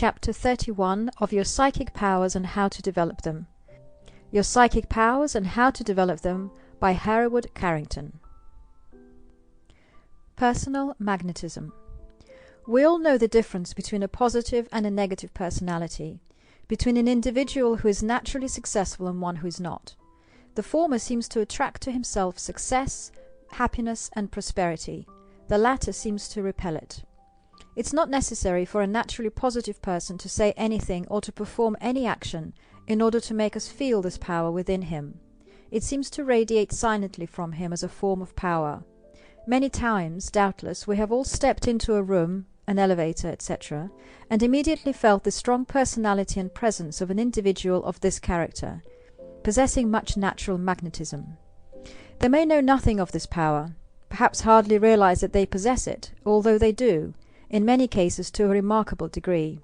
Chapter 31 of Your Psychic Powers and How to Develop Them. Your Psychic Powers and How to Develop Them by Hereward Carrington. Personal magnetism. We all know the difference between a positive and a negative personality, between an individual who is naturally successful and one who is not. The former seems to attract to himself success, happiness, and prosperity. The latter seems to repel it. It's not necessary for a naturally positive person to say anything or to perform any action in order to make us feel this power within him. It seems to radiate silently from him as a form of power. Many times, doubtless, we have all stepped into a room, an elevator, etc., and immediately felt the strong personality and presence of an individual of this character, possessing much natural magnetism. They may know nothing of this power, perhaps hardly realize that they possess it, although they do, in many cases to a remarkable degree.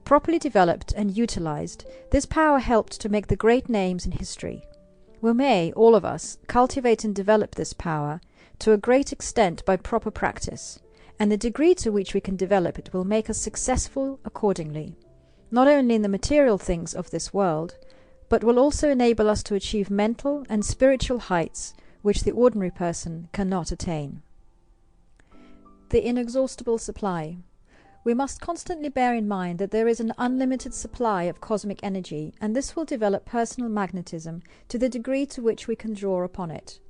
Properly developed and utilized, this power helped to make the great names in history. We may, all of us, cultivate and develop this power to a great extent by proper practice, and the degree to which we can develop it will make us successful accordingly, not only in the material things of this world, but will also enable us to achieve mental and spiritual heights which the ordinary person cannot attain. The inexhaustible supply. We must constantly bear in mind that there is an unlimited supply of cosmic energy, and this will develop personal magnetism to the degree to which we can draw upon it.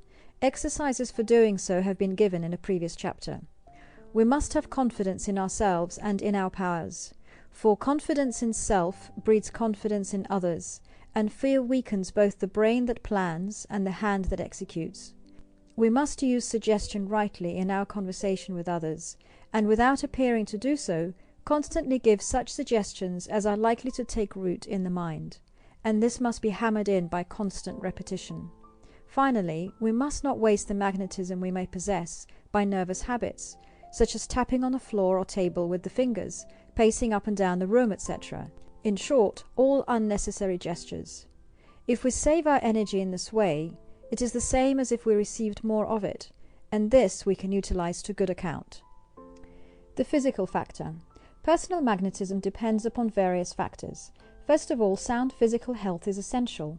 Exercises for doing so have been given in a previous chapter. We must have confidence in ourselves and in our powers, for confidence in self breeds confidence in others, and fear weakens both the brain that plans and the hand that executes. We must use suggestion rightly in our conversation with others, and without appearing to do so, constantly give such suggestions as are likely to take root in the mind, and this must be hammered in by constant repetition. Finally, we must not waste the magnetism we may possess by nervous habits, such as tapping on the floor or table with the fingers, pacing up and down the room, etc. In short, all unnecessary gestures. If we save our energy in this way, it is the same as if we received more of it, and this we can utilize to good account. The physical factor. Personal magnetism depends upon various factors. First of all, sound physical health is essential.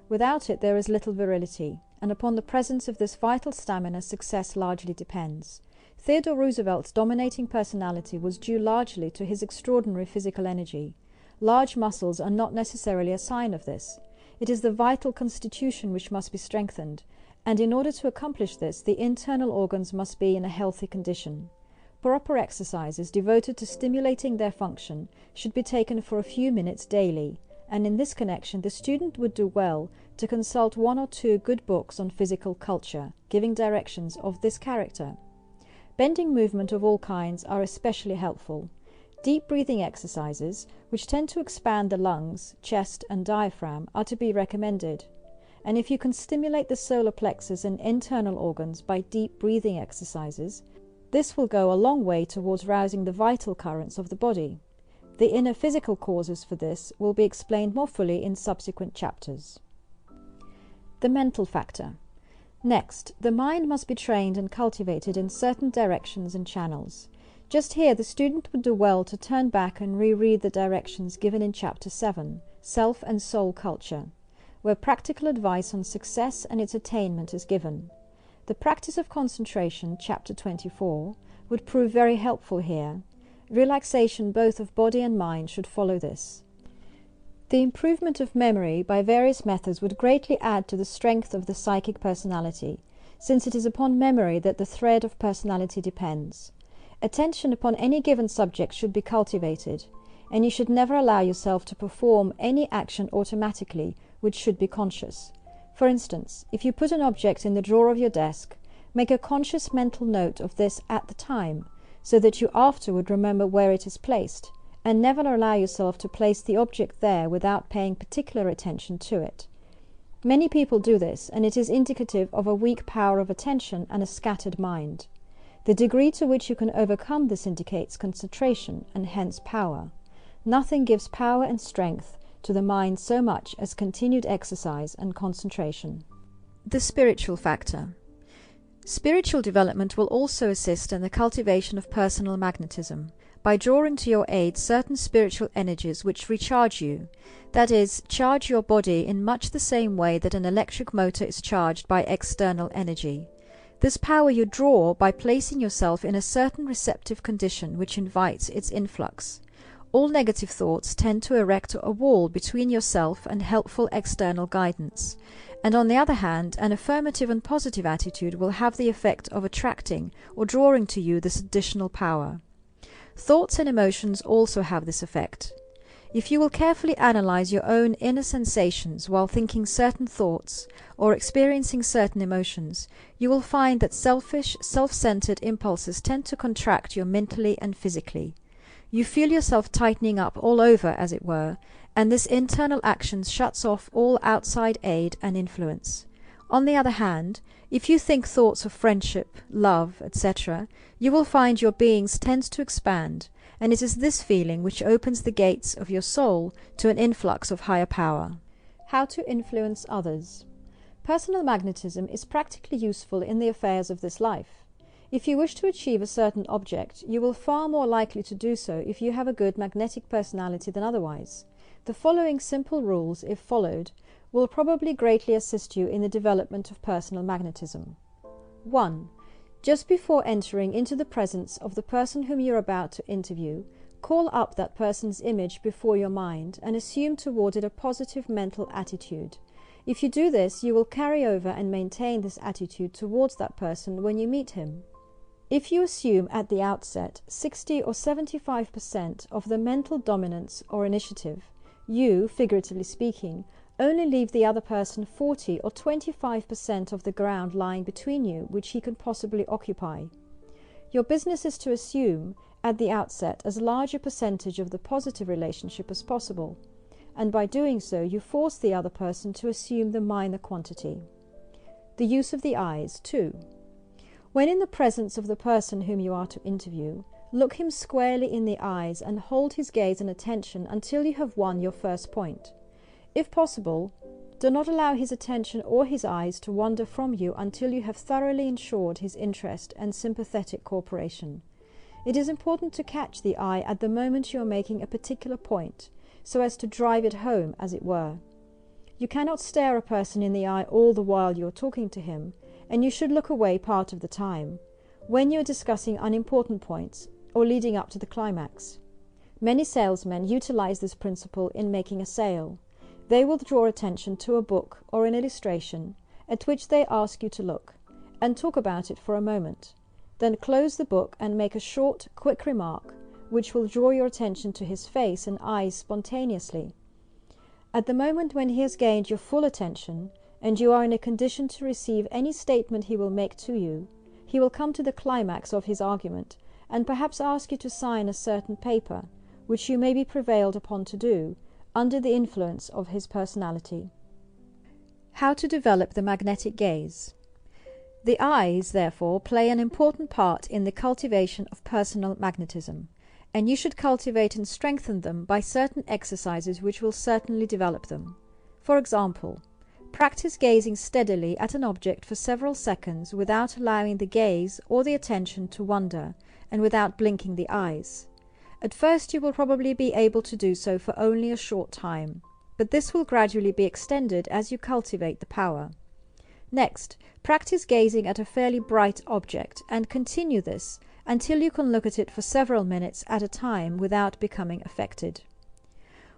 Without it there is little virility, and upon the presence of this vital stamina success largely depends. Theodore Roosevelt's dominating personality was due largely to his extraordinary physical energy. Large muscles are not necessarily a sign of this. It is the vital constitution which must be strengthened, and in order to accomplish this, the internal organs must be in a healthy condition. Proper exercises devoted to stimulating their function should be taken for a few minutes daily, and in this connection the student would do well to consult one or two good books on physical culture, giving directions of this character. Bending movement of all kinds are especially helpful. Deep breathing exercises, which tend to expand the lungs, chest, and diaphragm, are to be recommended. And if you can stimulate the solar plexus and internal organs by deep breathing exercises, this will go a long way towards rousing the vital currents of the body. The inner physical causes for this will be explained more fully in subsequent chapters. The mental factor. Next, the mind must be trained and cultivated in certain directions and channels. Just here the student would do well to turn back and reread the directions given in Chapter 7, Self and Soul Culture, where practical advice on success and its attainment is given. The practice of concentration, Chapter 24, would prove very helpful here. Relaxation both of body and mind should follow this. The improvement of memory by various methods would greatly add to the strength of the psychic personality, since it is upon memory that the thread of personality depends. Attention upon any given subject should be cultivated, and you should never allow yourself to perform any action automatically which should be conscious. For instance, if you put an object in the drawer of your desk, make a conscious mental note of this at the time, so that you afterward remember where it is placed, and never allow yourself to place the object there without paying particular attention to it. Many people do this, and it is indicative of a weak power of attention and a scattered mind. The degree to which you can overcome this indicates concentration and hence power. Nothing gives power and strength to the mind so much as continued exercise and concentration. The spiritual factor. Spiritual development will also assist in the cultivation of personal magnetism by drawing to your aid certain spiritual energies which recharge you, that is, charge your body in much the same way that an electric motor is charged by external energy. This power you draw by placing yourself in a certain receptive condition which invites its influx. All negative thoughts tend to erect a wall between yourself and helpful external guidance, and on the other hand, an affirmative and positive attitude will have the effect of attracting or drawing to you this additional power. Thoughts and emotions also have this effect. If you will carefully analyze your own inner sensations while thinking certain thoughts or experiencing certain emotions, you will find that selfish, self-centered impulses tend to contract you mentally and physically. You feel yourself tightening up all over, as it were, and this internal action shuts off all outside aid and influence. On the other hand, if you think thoughts of friendship, love, etc., you will find your beings tends to expand, and it is this feeling which opens the gates of your soul to an influx of higher power. How to influence others. Personal magnetism is practically useful in the affairs of this life. If you wish to achieve a certain object, you will far more likely to do so if you have a good magnetic personality than otherwise. The following simple rules, if followed, will probably greatly assist you in the development of personal magnetism. 1. Just before entering into the presence of the person whom you are about to interview, call up that person's image before your mind and assume toward it a positive mental attitude. If you do this, you will carry over and maintain this attitude towards that person when you meet him. If you assume at the outset 60 or 75% of the mental dominance or initiative, you, figuratively speaking, only leave the other person 40 or 25% of the ground lying between you which he can possibly occupy. Your business is to assume, at the outset, as large a percentage of the positive relationship as possible, and by doing so you force the other person to assume the minor quantity. The use of the eyes, too. When in the presence of the person whom you are to interview, look him squarely in the eyes and hold his gaze and attention until you have won your first point. If possible, do not allow his attention or his eyes to wander from you until you have thoroughly ensured his interest and sympathetic cooperation. It is important to catch the eye at the moment you are making a particular point, so as to drive it home, as it were. You cannot stare a person in the eye all the while you are talking to him, and you should look away part of the time, when you are discussing unimportant points or leading up to the climax. Many salesmen utilize this principle in making a sale. They will draw attention to a book or an illustration at which they ask you to look, and talk about it for a moment, then close the book and make a short, quick remark which will draw your attention to his face and eyes spontaneously. At the moment when he has gained your full attention, and you are in a condition to receive any statement he will make to you, he will come to the climax of his argument, and perhaps ask you to sign a certain paper, which you may be prevailed upon to do, under the influence of his personality. How to develop the magnetic gaze. The eyes, therefore, play an important part in the cultivation of personal magnetism, and you should cultivate and strengthen them by certain exercises which will certainly develop them. For example, practice gazing steadily at an object for several seconds without allowing the gaze or the attention to wander, and without blinking the eyes. At first you will probably be able to do so for only a short time, but this will gradually be extended as you cultivate the power. Next, practice gazing at a fairly bright object, and continue this until you can look at it for several minutes at a time without becoming affected.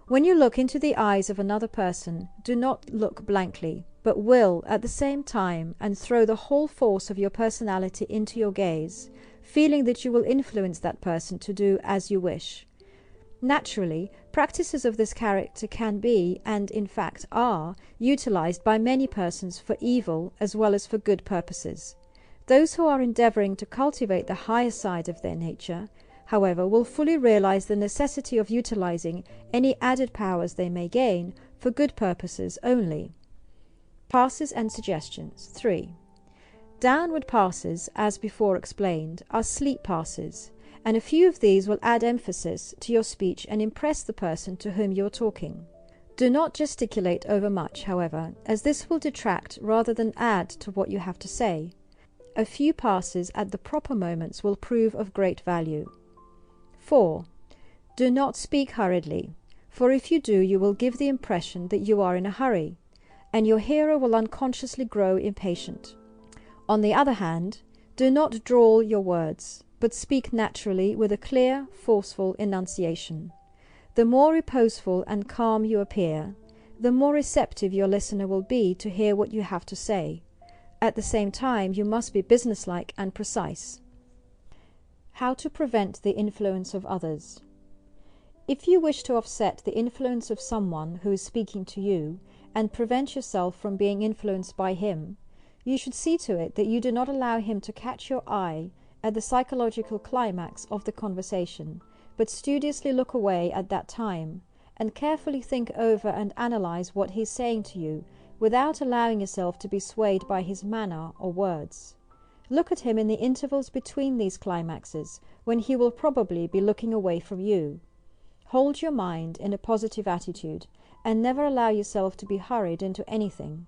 When you look into the eyes of another person, do not look blankly, but will, at the same time, and throw the whole force of your personality into your gaze, feeling that you will influence that person to do as you wish. Naturally, practices of this character can be, and in fact are, utilized by many persons for evil as well as for good purposes. Those who are endeavoring to cultivate the higher side of their nature, however, will fully realize the necessity of utilizing any added powers they may gain for good purposes only. Passes and suggestions. 3. Downward passes, as before explained, are sleep passes, and a few of these will add emphasis to your speech and impress the person to whom you are talking. Do not gesticulate overmuch, however, as this will detract rather than add to what you have to say. A few passes at the proper moments will prove of great value. 4. Do not speak hurriedly, for if you do, you will give the impression that you are in a hurry, and your hearer will unconsciously grow impatient. On the other hand, do not drawl your words, but speak naturally with a clear, forceful enunciation. The more reposeful and calm you appear, the more receptive your listener will be to hear what you have to say. At the same time, you must be businesslike and precise. How to prevent the influence of others. If you wish to offset the influence of someone who is speaking to you and prevent yourself from being influenced by him, you should see to it that you do not allow him to catch your eye at the psychological climax of the conversation, but studiously look away at that time, and carefully think over and analyze what he is saying to you, without allowing yourself to be swayed by his manner or words. Look at him in the intervals between these climaxes, when he will probably be looking away from you. Hold your mind in a positive attitude, and never allow yourself to be hurried into anything.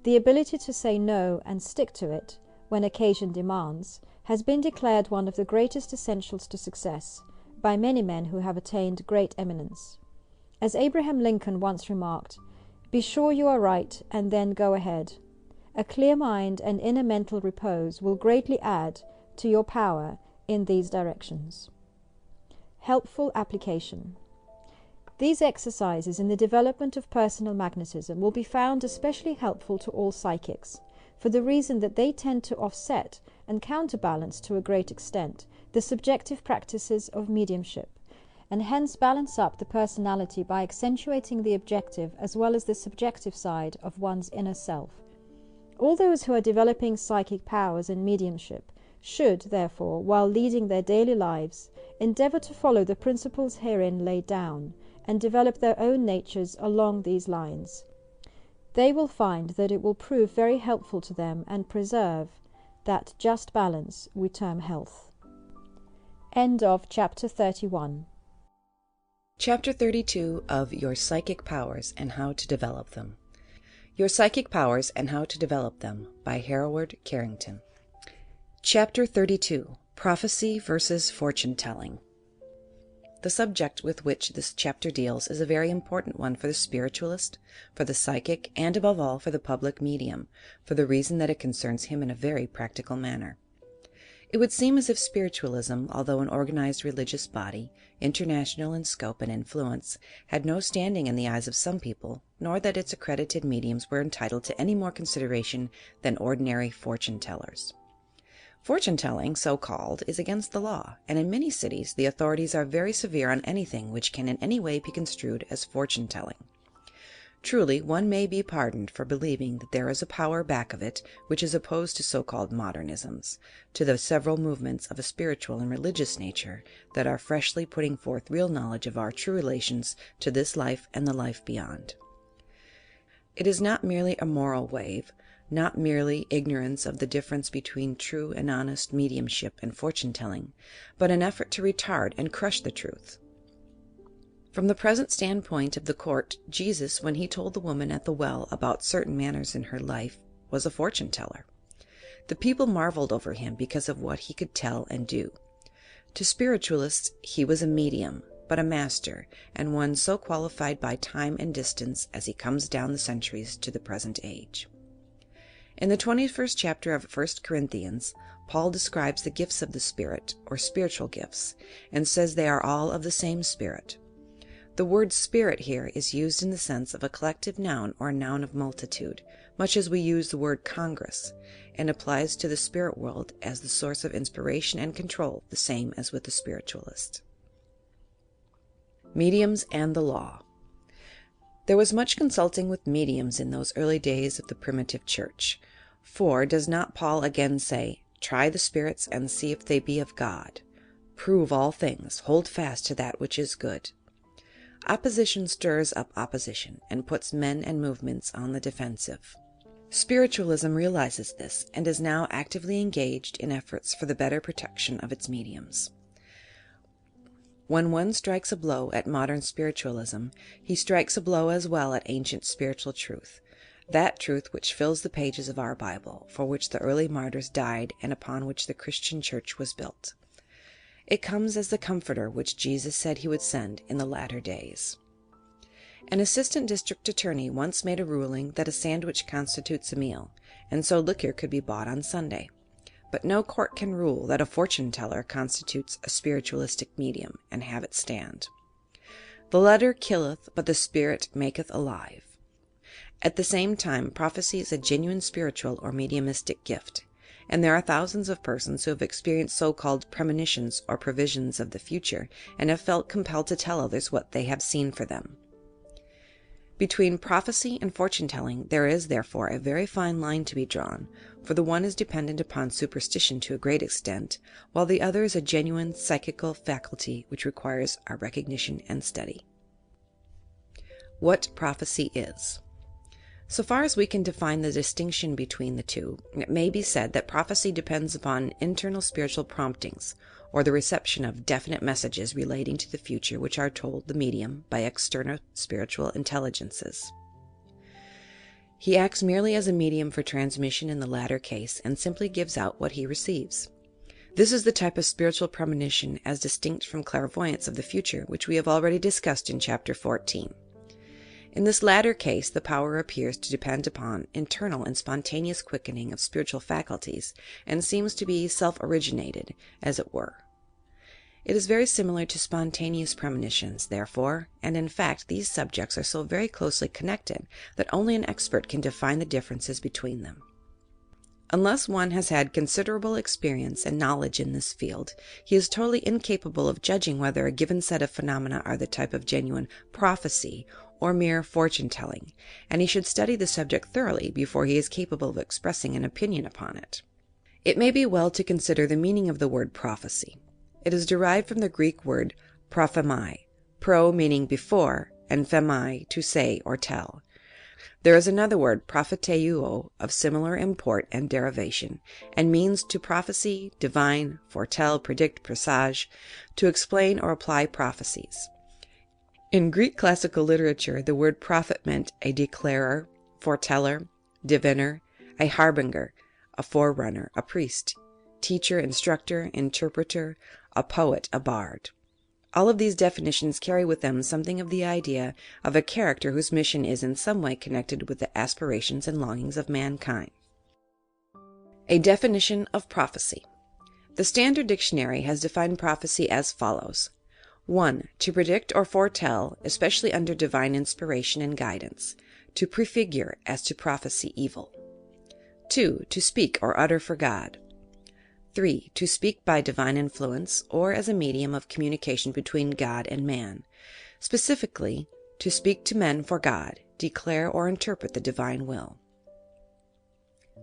The ability to say no and stick to it, when occasion demands, has been declared one of the greatest essentials to success, by many men who have attained great eminence. As Abraham Lincoln once remarked, "Be sure you are right, and then go ahead." A clear mind and inner mental repose will greatly add to your power in these directions. Helpful application. These exercises in the development of personal magnetism will be found especially helpful to all psychics, for the reason that they tend to offset and counterbalance to a great extent the subjective practices of mediumship, and hence balance up the personality by accentuating the objective as well as the subjective side of one's inner self. All those who are developing psychic powers and mediumship should, therefore, while leading their daily lives, endeavor to follow the principles herein laid down, and develop their own natures along these lines. They will find that it will prove very helpful to them and preserve that just balance we term health. End of Chapter 31. Chapter 32 of Your Psychic Powers and How to Develop Them. Your Psychic Powers and How to Develop Them by Hereward Carrington. Chapter 32. Prophecy versus Fortune-Telling. The subject with which this chapter deals is a very important one for the spiritualist, for the psychic, and above all for the public medium, for the reason that it concerns him in a very practical manner. It would seem as if spiritualism, although an organized religious body, international in scope and influence, had no standing in the eyes of some people, nor that its accredited mediums were entitled to any more consideration than ordinary fortune-tellers. Fortune-telling, so called, is against the law, and in many cities the authorities are very severe on anything which can in any way be construed as fortune-telling. Truly, one may be pardoned for believing that there is a power back of it which is opposed to so-called modernisms, to the several movements of a spiritual and religious nature that are freshly putting forth real knowledge of our true relations to this life and the life beyond. It is not merely a moral wave, not merely ignorance of the difference between true and honest mediumship and fortune-telling, but an effort to retard and crush the truth. From the present standpoint of the court, Jesus, when he told the woman at the well about certain matters in her life, was a fortune-teller. The people marveled over him because of what he could tell and do. To spiritualists he was a medium, but a master, and one so qualified by time and distance as he comes down the centuries to the present age. In the 21st chapter of 1 Corinthians, Paul describes the gifts of the Spirit, or spiritual gifts, and says they are all of the same Spirit. The word spirit here is used in the sense of a collective noun or noun of multitude, much as we use the word congress, and applies to the spirit world as the source of inspiration and control, the same as with the spiritualist. Mediums and the law. There was much consulting with mediums in those early days of the primitive church. For does not Paul again say, "Try the spirits and see if they be of God. Prove all things, hold fast to that which is good." Opposition stirs up opposition and puts men and movements on the defensive. Spiritualism realizes this and is now actively engaged in efforts for the better protection of its mediums. When one strikes a blow at modern spiritualism, he strikes a blow as well at ancient spiritual truth, that truth which fills the pages of our Bible, for which the early martyrs died and upon which the Christian church was built. It comes as the comforter which Jesus said he would send in the latter days. An assistant district attorney once made a ruling that a sandwich constitutes a meal, and so liquor could be bought on Sunday. But no court can rule that a fortune-teller constitutes a spiritualistic medium, and have it stand. The letter killeth, but the spirit maketh alive. At the same time, prophecy is a genuine spiritual or mediumistic gift, and there are thousands of persons who have experienced so-called premonitions or previsions of the future, and have felt compelled to tell others what they have seen for them. Between prophecy and fortune-telling there is, therefore, a very fine line to be drawn, for the one is dependent upon superstition to a great extent, while the other is a genuine psychical faculty which requires our recognition and study. What prophecy is. So far as we can define the distinction between the two, it may be said that prophecy depends upon internal spiritual promptings, or the reception of definite messages relating to the future which are told the medium by external spiritual intelligences. He acts merely as a medium for transmission in the latter case, and simply gives out what he receives. This is the type of spiritual premonition as distinct from clairvoyance of the future, which we have already discussed in Chapter 14. In this latter case, the power appears to depend upon internal and spontaneous quickening of spiritual faculties, and seems to be self-originated, as it were. It is very similar to spontaneous premonitions, therefore, and in fact these subjects are so very closely connected that only an expert can define the differences between them. Unless one has had considerable experience and knowledge in this field, he is totally incapable of judging whether a given set of phenomena are the type of genuine prophecy or mere fortune-telling, and he should study the subject thoroughly before he is capable of expressing an opinion upon it. It may be well to consider the meaning of the word prophecy. It is derived from the Greek word prophemai, pro meaning before, and phemai to say or tell. There is another word, propheteuo, of similar import and derivation, and means to prophesy, divine, foretell, predict, presage, to explain or apply prophecies. In Greek classical literature, the word prophet meant a declarer, foreteller, diviner, a harbinger, a forerunner, a priest, teacher, instructor, interpreter, a poet, a bard. All of these definitions carry with them something of the idea of a character whose mission is in some way connected with the aspirations and longings of mankind. A definition of prophecy. The Standard Dictionary has defined prophecy as follows. 1. To predict or foretell, especially under divine inspiration and guidance. To prefigure, as to prophesy evil. 2. To speak or utter for God. 3. To speak by divine influence, or as a medium of communication between God and man. Specifically, to speak to men for God, declare or interpret the divine will.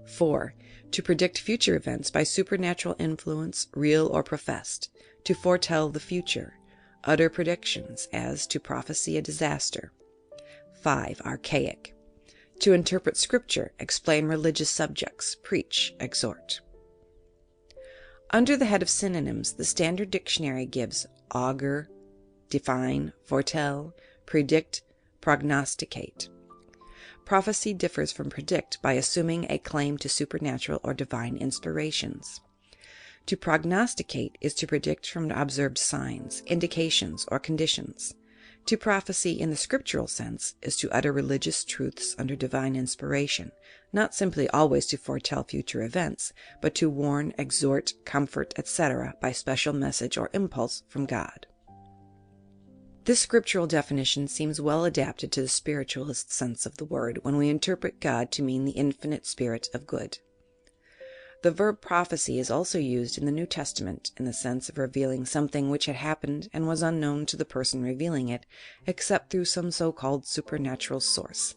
4. To predict future events by supernatural influence, real or professed. To foretell the future. Utter predictions, as to prophesy a disaster. 5. Archaic. To interpret scripture, explain religious subjects, preach, exhort. Under the head of synonyms, the Standard Dictionary gives augur, define, foretell, predict, prognosticate. Prophecy differs from predict by assuming a claim to supernatural or divine inspirations. To prognosticate is to predict from observed signs, indications, or conditions. To prophesy in the scriptural sense is to utter religious truths under divine inspiration, not simply always to foretell future events, but to warn, exhort, comfort, etc. by special message or impulse from God. This scriptural definition seems well adapted to the spiritualist sense of the word when we interpret God to mean the infinite spirit of good. The verb prophecy is also used in the New Testament in the sense of revealing something which had happened and was unknown to the person revealing it, except through some so-called supernatural source.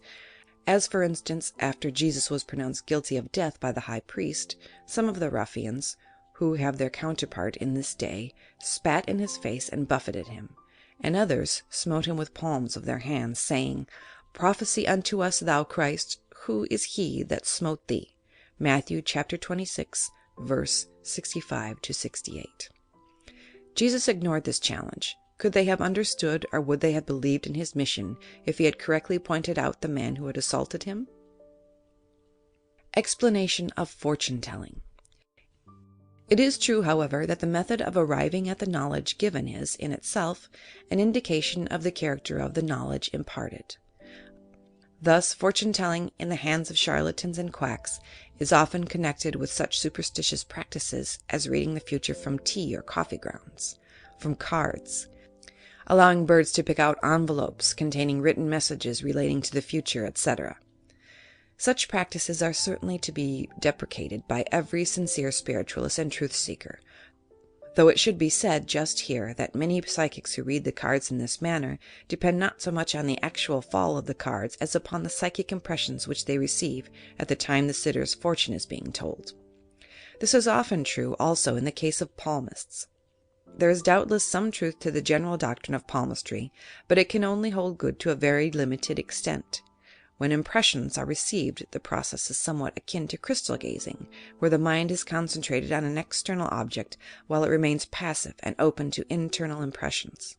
As, for instance, after Jesus was pronounced guilty of death by the high priest, some of the ruffians, who have their counterpart in this day, spat in his face and buffeted him, and others smote him with palms of their hands, saying, Prophesy unto us, thou Christ, who is he that smote thee? Matthew chapter 26, verse 65 to 68. Jesus ignored this challenge. Could they have understood, or would they have believed in his mission if he had correctly pointed out the man who had assaulted him? Explanation of fortune-telling. It is true, however, that the method of arriving at the knowledge given is, in itself, an indication of the character of the knowledge imparted. Thus, fortune-telling in the hands of charlatans and quacks is often connected with such superstitious practices as reading the future from tea or coffee grounds, from cards, allowing birds to pick out envelopes containing written messages relating to the future, etc. Such practices are certainly to be deprecated by every sincere spiritualist and truth-seeker, though it should be said just here that many psychics who read the cards in this manner depend not so much on the actual fall of the cards as upon the psychic impressions which they receive at the time the sitter's fortune is being told. This is often true also in the case of palmists. There is doubtless some truth to the general doctrine of palmistry, but it can only hold good to a very limited extent. When impressions are received, the process is somewhat akin to crystal gazing, where the mind is concentrated on an external object while it remains passive and open to internal impressions.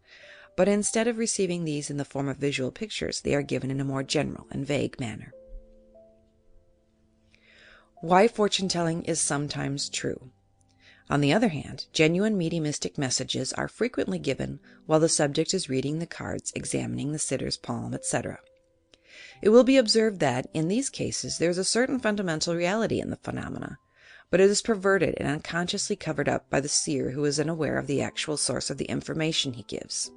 But instead of receiving these in the form of visual pictures, they are given in a more general and vague manner. Why fortune-telling is sometimes true. On the other hand, genuine mediumistic messages are frequently given while the subject is reading the cards, examining the sitter's palm, etc. It will be observed that, in these cases, there is a certain fundamental reality in the phenomena, but it is perverted and unconsciously covered up by the seer who is unaware of the actual source of the information he gives.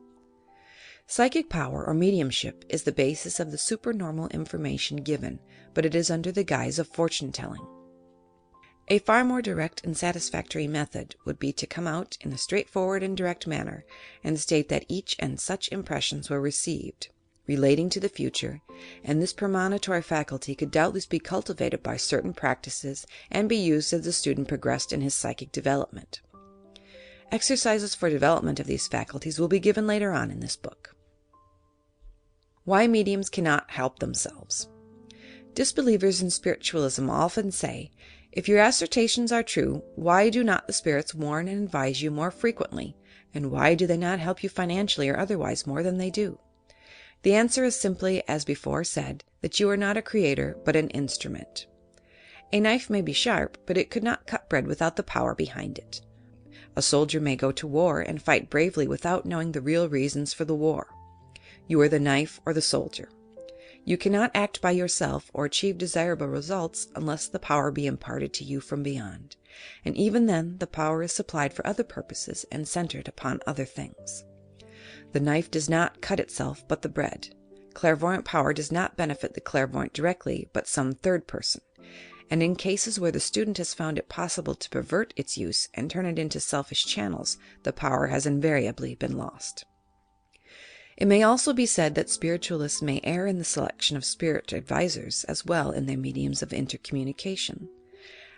Psychic power or mediumship is the basis of the supernormal information given, but it is under the guise of fortune-telling. A far more direct and satisfactory method would be to come out in a straightforward and direct manner and state that each and such impressions were received, relating to the future, and this premonitory faculty could doubtless be cultivated by certain practices and be used as the student progressed in his psychic development. Exercises for development of these faculties will be given later on in this book. Why mediums cannot help themselves. Disbelievers in spiritualism often say, if your assertions are true, why do not the spirits warn and advise you more frequently, and why do they not help you financially or otherwise more than they do? The answer is simply, as before said, that you are not a creator, but an instrument. A knife may be sharp, but it could not cut bread without the power behind it. A soldier may go to war and fight bravely without knowing the real reasons for the war. You are the knife or the soldier. You cannot act by yourself or achieve desirable results unless the power be imparted to you from beyond, and even then the power is supplied for other purposes and centered upon other things. The knife does not cut itself, but the bread. Clairvoyant power does not benefit the clairvoyant directly, but some third person. And in cases where the student has found it possible to pervert its use and turn it into selfish channels, the power has invariably been lost. It may also be said that spiritualists may err in the selection of spirit advisors as well in their mediums of intercommunication.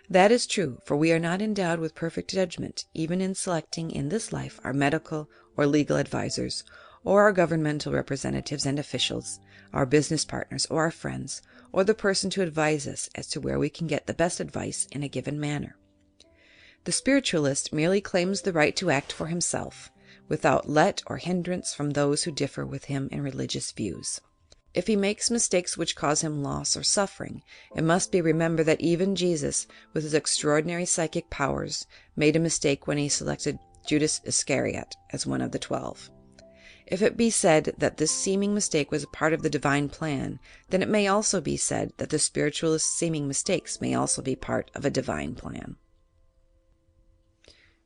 That is true, for we are not endowed with perfect judgment, even in selecting in this life our medical or legal advisors, or our governmental representatives and officials, our business partners or our friends, or the person to advise us as to where we can get the best advice in a given manner. The spiritualist merely claims the right to act for himself, without let or hindrance from those who differ with him in religious views. If he makes mistakes which cause him loss or suffering, it must be remembered that even Jesus, with his extraordinary psychic powers, made a mistake when he selected Judas Iscariot as one of the 12. If it be said that this seeming mistake was a part of the divine plan, then it may also be said that the spiritualist's seeming mistakes may also be part of a divine plan.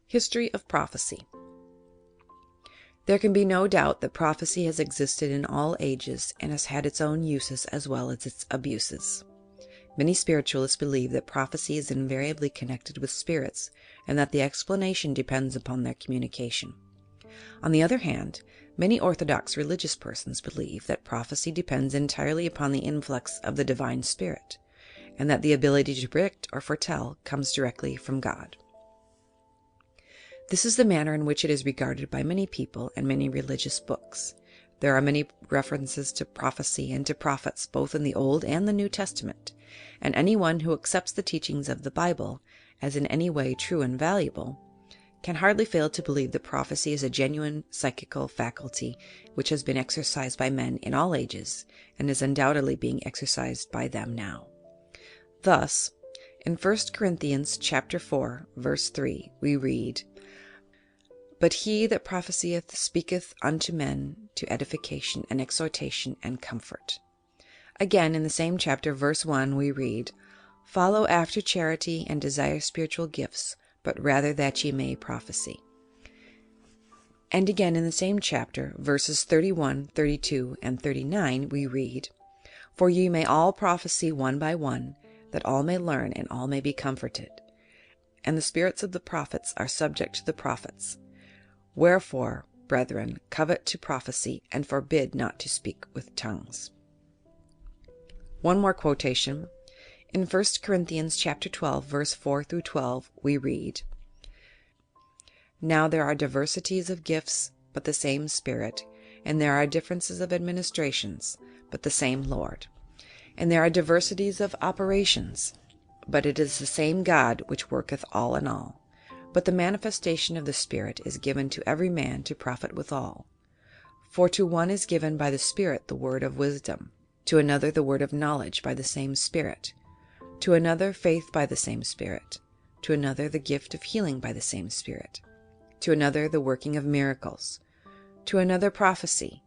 History of prophecy. There can be no doubt that prophecy has existed in all ages and has had its own uses as well as its abuses. Many spiritualists believe that prophecy is invariably connected with spirits, and that the explanation depends upon their communication. On the other hand, many orthodox religious persons believe that prophecy depends entirely upon the influx of the divine spirit, and that the ability to predict or foretell comes directly from God. This is the manner in which it is regarded by many people and many religious books. There are many references to prophecy and to prophets both in the Old and the New Testament, and anyone who accepts the teachings of the Bible as in any way true and valuable can hardly fail to believe that prophecy is a genuine psychical faculty which has been exercised by men in all ages and is undoubtedly being exercised by them now. Thus, In 1 Corinthians chapter 4, verse 3, we read, "But he that prophesieth speaketh unto men to edification and exhortation and comfort." Again, in the same chapter, verse 1, we read, "Follow after charity and desire spiritual gifts, but rather that ye may prophesy." And again in the same chapter, verses 31, 32, and 39, we read, "For ye may all prophesy one by one, that all may learn and all may be comforted. And the spirits of the prophets are subject to the prophets. Wherefore, brethren, covet to prophesy, and forbid not to speak with tongues." One more quotation. In 1 Corinthians chapter 12, verse 4 through 12, we read, "Now there are diversities of gifts, but the same Spirit, and there are differences of administrations, but the same Lord. And there are diversities of operations, but it is the same God which worketh all in all. But the manifestation of the Spirit is given to every man to profit withal. For to one is given by the Spirit the word of wisdom, to another the word of knowledge by the same Spirit, to another faith by the same Spirit, to another the gift of healing by the same Spirit, to another the working of miracles, to another prophecy,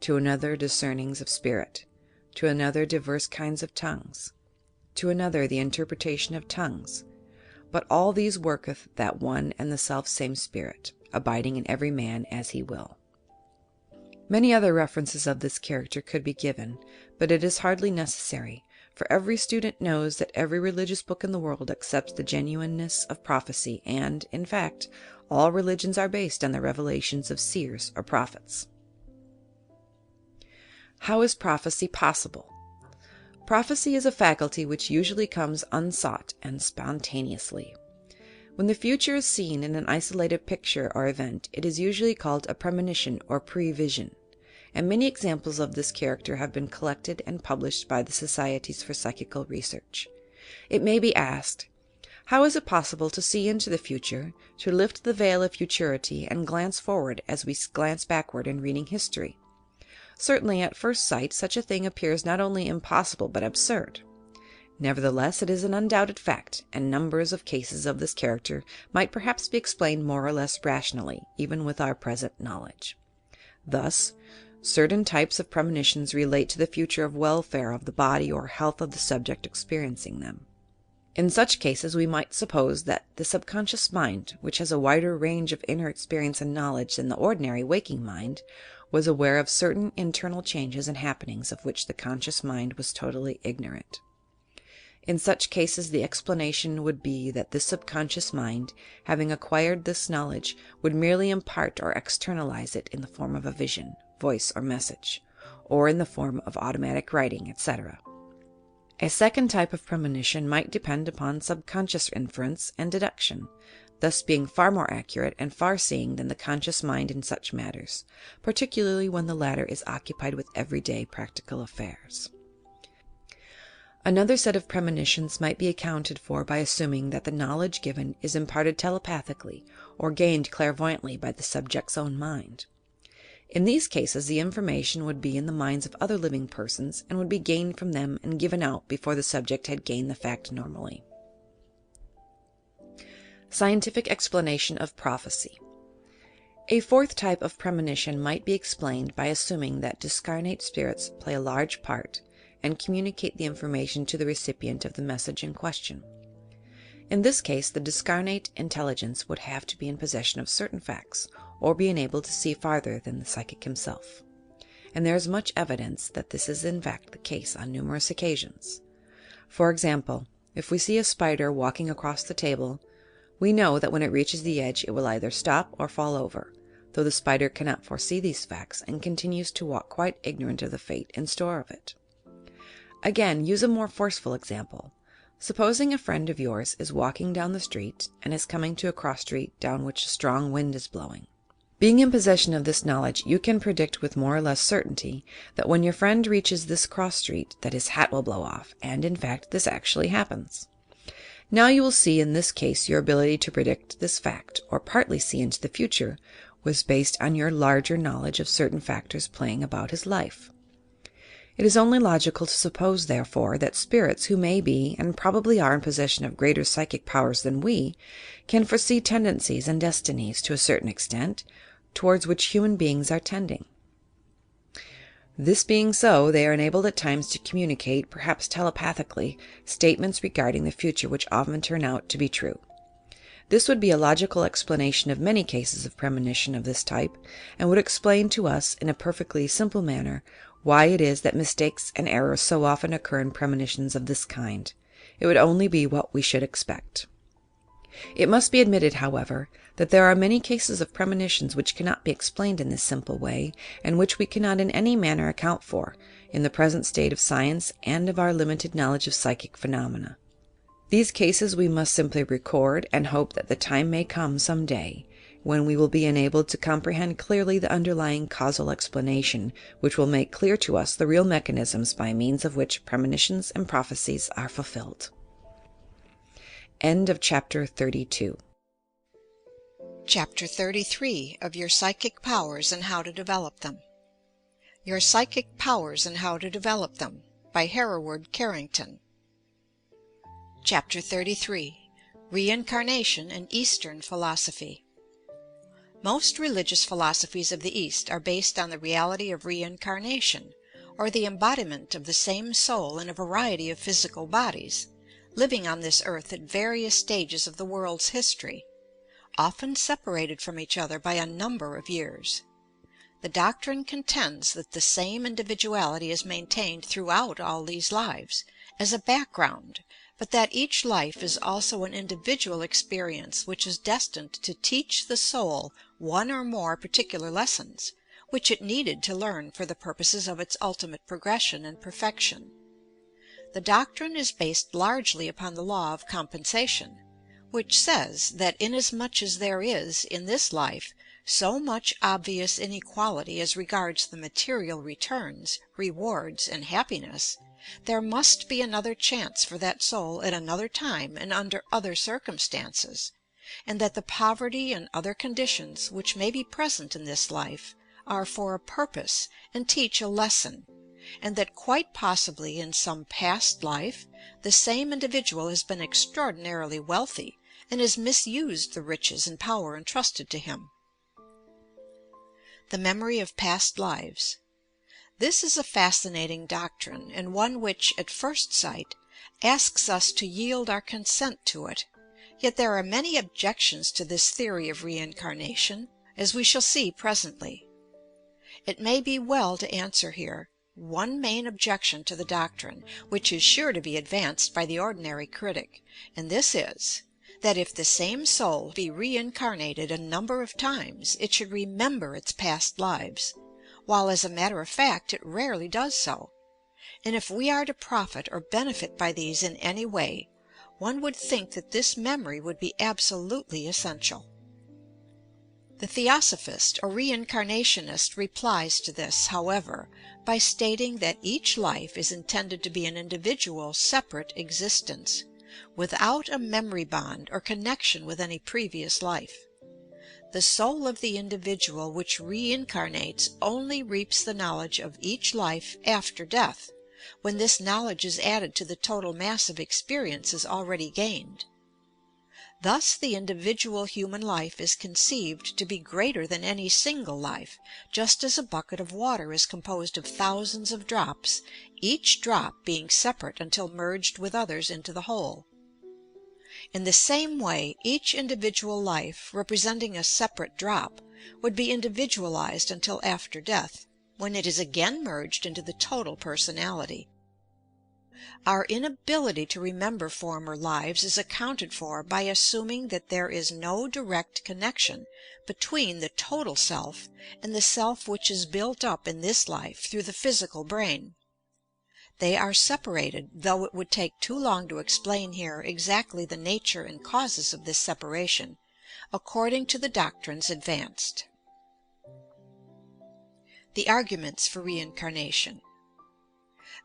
to another discernings of spirit, to another diverse kinds of tongues, to another the interpretation of tongues. But all these worketh that one and the selfsame Spirit, abiding in every man as he will." Many other references of this character could be given, but it is hardly necessary, for every student knows that every religious book in the world accepts the genuineness of prophecy, and, in fact, all religions are based on the revelations of seers or prophets. How is prophecy possible? Prophecy is a faculty which usually comes unsought and spontaneously. When the future is seen in an isolated picture or event, it is usually called a premonition or prevision, and many examples of this character have been collected and published by the Societies for Psychical Research. It may be asked, how is it possible to see into the future, to lift the veil of futurity and glance forward as we glance backward in reading history? Certainly, at first sight, such a thing appears not only impossible but absurd. Nevertheless, it is an undoubted fact, and numbers of cases of this character might perhaps be explained more or less rationally, even with our present knowledge. Thus, certain types of premonitions relate to the future of welfare of the body or health of the subject experiencing them. In such cases, we might suppose that the subconscious mind, which has a wider range of inner experience and knowledge than the ordinary waking mind, was aware of certain internal changes and happenings of which the conscious mind was totally ignorant. In such cases, the explanation would be that this subconscious mind, having acquired this knowledge, would merely impart or externalize it in the form of a vision, voice, or message, or in the form of automatic writing, etc. A second type of premonition might depend upon subconscious inference and deduction, thus being far more accurate and far-seeing than the conscious mind in such matters, particularly when the latter is occupied with everyday practical affairs. Another set of premonitions might be accounted for by assuming that the knowledge given is imparted telepathically or gained clairvoyantly by the subject's own mind. In these cases, the information would be in the minds of other living persons and would be gained from them and given out before the subject had gained the fact normally. Scientific explanation of prophecy. A fourth type of premonition might be explained by assuming that discarnate spirits play a large part and communicate the information to the recipient of the message in question. In this case, the discarnate intelligence would have to be in possession of certain facts, or be enabled to see farther than the psychic himself. And there is much evidence that this is in fact the case on numerous occasions. For example, if we see a spider walking across the table, we know that when it reaches the edge it will either stop or fall over, though the spider cannot foresee these facts and continues to walk quite ignorant of the fate in store of it. Again, use a more forceful example. Supposing a friend of yours is walking down the street and is coming to a cross street down which a strong wind is blowing. Being in possession of this knowledge, you can predict with more or less certainty that when your friend reaches this cross street that his hat will blow off, and in fact this actually happens. Now you will see in this case your ability to predict this fact, or partly see into the future, was based on your larger knowledge of certain factors playing about his life. It is only logical to suppose, therefore, that spirits who may be, and probably are in possession of greater psychic powers than we, can foresee tendencies and destinies, to a certain extent, towards which human beings are tending. This being so, they are enabled at times to communicate, perhaps telepathically, statements regarding the future which often turn out to be true. This would be a logical explanation of many cases of premonition of this type, and would explain to us, in a perfectly simple manner, why it is that mistakes and errors so often occur in premonitions of this kind. It would only be what we should expect. It must be admitted, however, that there are many cases of premonitions which cannot be explained in this simple way, and which we cannot in any manner account for, in the present state of science and of our limited knowledge of psychic phenomena. These cases we must simply record, and hope that the time may come some day when we will be enabled to comprehend clearly the underlying causal explanation, which will make clear to us the real mechanisms by means of which premonitions and prophecies are fulfilled. End of Chapter 32. Chapter 33 of Your Psychic Powers and How to Develop Them. Your Psychic Powers and How to Develop Them, by Hereward Carrington. Chapter 33. Reincarnation in Eastern Philosophy. Most religious philosophies of the East are based on the reality of reincarnation, or the embodiment of the same soul in a variety of physical bodies, living on this earth at various stages of the world's history, often separated from each other by a number of years. The doctrine contends that the same individuality is maintained throughout all these lives, as a background, but that each life is also an individual experience which is destined to teach the soul one or more particular lessons, which it needed to learn for the purposes of its ultimate progression and perfection. The doctrine is based largely upon the law of compensation, which says that inasmuch as there is, in this life, so much obvious inequality as regards the material returns, rewards, and happiness, there must be another chance for that soul at another time and under other circumstances, and that the poverty and other conditions which may be present in this life are for a purpose and teach a lesson, and that quite possibly in some past life the same individual has been extraordinarily wealthy and has misused the riches and power entrusted to him. The memory of past lives. This is a fascinating doctrine, and one which, at first sight, asks us to yield our consent to it. Yet there are many objections to this theory of reincarnation, as we shall see presently. It may be well to answer here one main objection to the doctrine, which is sure to be advanced by the ordinary critic, and this is, that if the same soul be reincarnated a number of times, it should remember its past lives, while as a matter of fact it rarely does so, and if we are to profit or benefit by these in any way, one would think that this memory would be absolutely essential. The Theosophist or reincarnationist replies to this, however, by stating that each life is intended to be an individual, separate existence, without a memory bond or connection with any previous life. The soul of the individual which reincarnates only reaps the knowledge of each life after death, when this knowledge is added to the total mass of experiences already gained. Thus the individual human life is conceived to be greater than any single life, just as a bucket of water is composed of thousands of drops, each drop being separate until merged with others into the whole. In the same way, each individual life, representing a separate drop, would be individualized until after death, when it is again merged into the total personality. Our inability to remember former lives is accounted for by assuming that there is no direct connection between the total self and the self which is built up in this life through the physical brain. They are separated, though it would take too long to explain here exactly the nature and causes of this separation, according to the doctrines advanced. The arguments for reincarnation.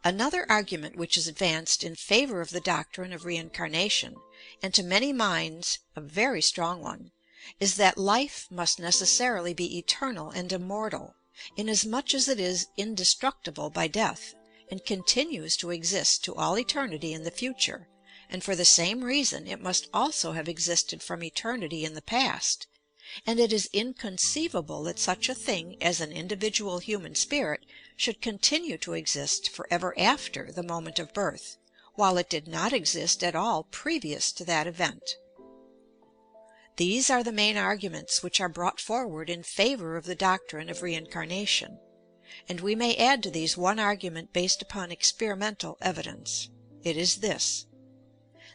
Another argument which is advanced in favor of the doctrine of reincarnation, and to many minds a very strong one, is that life must necessarily be eternal and immortal, inasmuch as it is indestructible by death, and continues to exist to all eternity in the future, and for the same reason it must also have existed from eternity in the past, and it is inconceivable that such a thing as an individual human spirit should continue to exist forever after the moment of birth, while it did not exist at all previous to that event. These are the main arguments which are brought forward in favor of the doctrine of reincarnation, and we may add to these one argument based upon experimental evidence. It is this: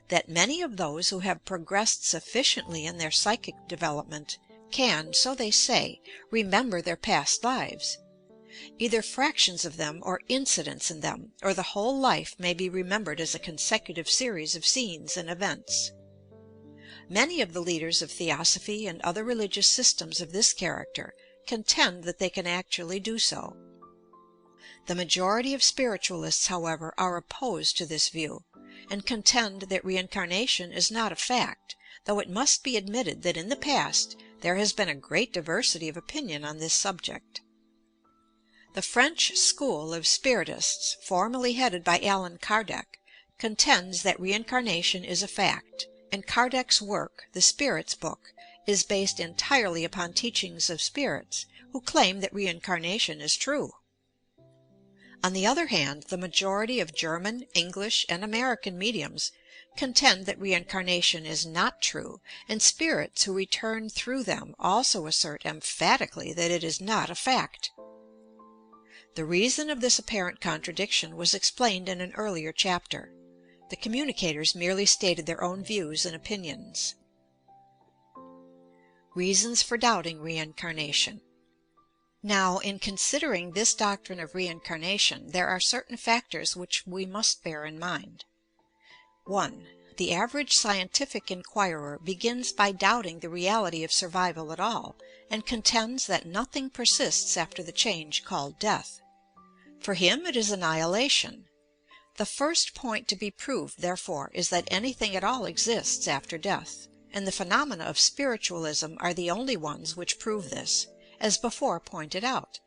that many of those who have progressed sufficiently in their psychic development can, so they say, remember their past lives. Either fractions of them or incidents in them, or the whole life may be remembered as a consecutive series of scenes and events. Many of the leaders of theosophy and other religious systems of this character contend that they can actually do so. The majority of spiritualists, however, are opposed to this view, and contend that reincarnation is not a fact, though it must be admitted that in the past there has been a great diversity of opinion on this subject. The French school of spiritists, formerly headed by Allan Kardec, contends that reincarnation is a fact, and Kardec's work, The Spirit's Book, is based entirely upon teachings of spirits who claim that reincarnation is true. On the other hand, the majority of German, English, and American mediums contend that reincarnation is not true, and spirits who return through them also assert emphatically that it is not a fact. The reason of this apparent contradiction was explained in an earlier chapter. The communicators merely stated their own views and opinions. Reasons for doubting reincarnation. Now, in considering this doctrine of reincarnation, there are certain factors which we must bear in mind. 1. The average scientific inquirer begins by doubting the reality of survival at all, and contends that nothing persists after the change called death. For him it is annihilation. The first point to be proved, therefore, is that anything at all exists after death, and the phenomena of spiritualism are the only ones which prove this, as before pointed out.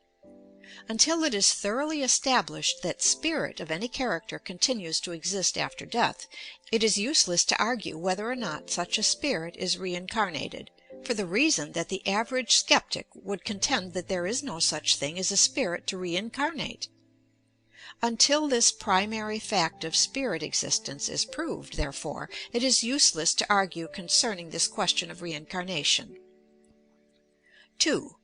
Until it is thoroughly established that spirit of any character continues to exist after death, it is useless to argue whether or not such a spirit is reincarnated, for the reason that the average skeptic would contend that there is no such thing as a spirit to reincarnate. Until this primary fact of spirit existence is proved, therefore, it is useless to argue concerning this question of reincarnation. 2.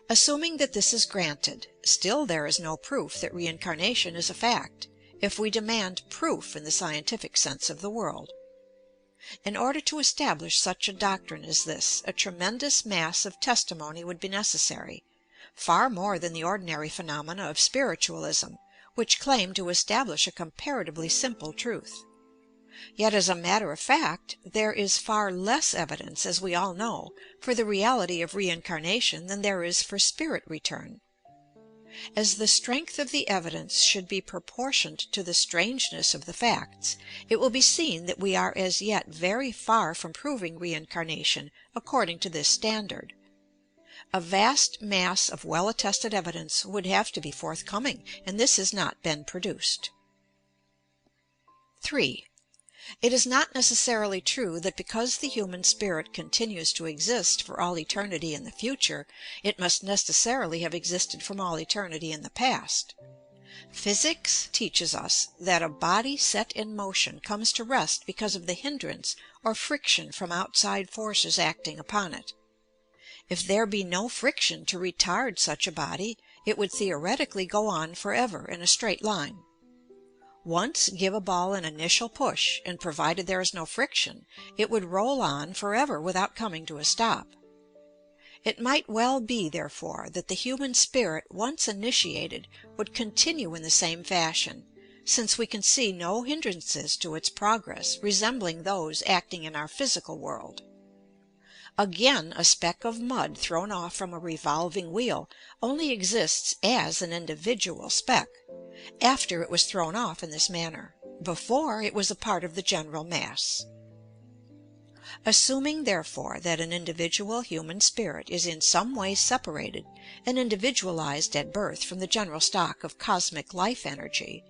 Assuming that this is granted, still there is no proof that reincarnation is a fact, if we demand proof in the scientific sense of the word. In order to establish such a doctrine as this, a tremendous mass of testimony would be necessary, far more than the ordinary phenomena of spiritualism, which claim to establish a comparatively simple truth. Yet, as a matter of fact, there is far less evidence, as we all know, for the reality of reincarnation than there is for spirit return. As the strength of the evidence should be proportioned to the strangeness of the facts, it will be seen that we are as yet very far from proving reincarnation according to this standard. A vast mass of well-attested evidence would have to be forthcoming, and this has not been produced. 3. It is not necessarily true that because the human spirit continues to exist for all eternity in the future, it must necessarily have existed from all eternity in the past. Physics teaches us that a body set in motion comes to rest because of the hindrance or friction from outside forces acting upon it. If there be no friction to retard such a body, it would theoretically go on forever in a straight line. Once give a ball an initial push, and provided there is no friction, it would roll on forever without coming to a stop. It might well be, therefore, that the human spirit, once initiated, would continue in the same fashion, since we can see no hindrances to its progress resembling those acting in our physical world. Again, a speck of mud thrown off from a revolving wheel only exists as an individual speck, after it was thrown off in this manner. Before, it was a part of the general mass. Assuming, therefore, that an individual human spirit is in some way separated and individualized at birth from the general stock of cosmic life energy,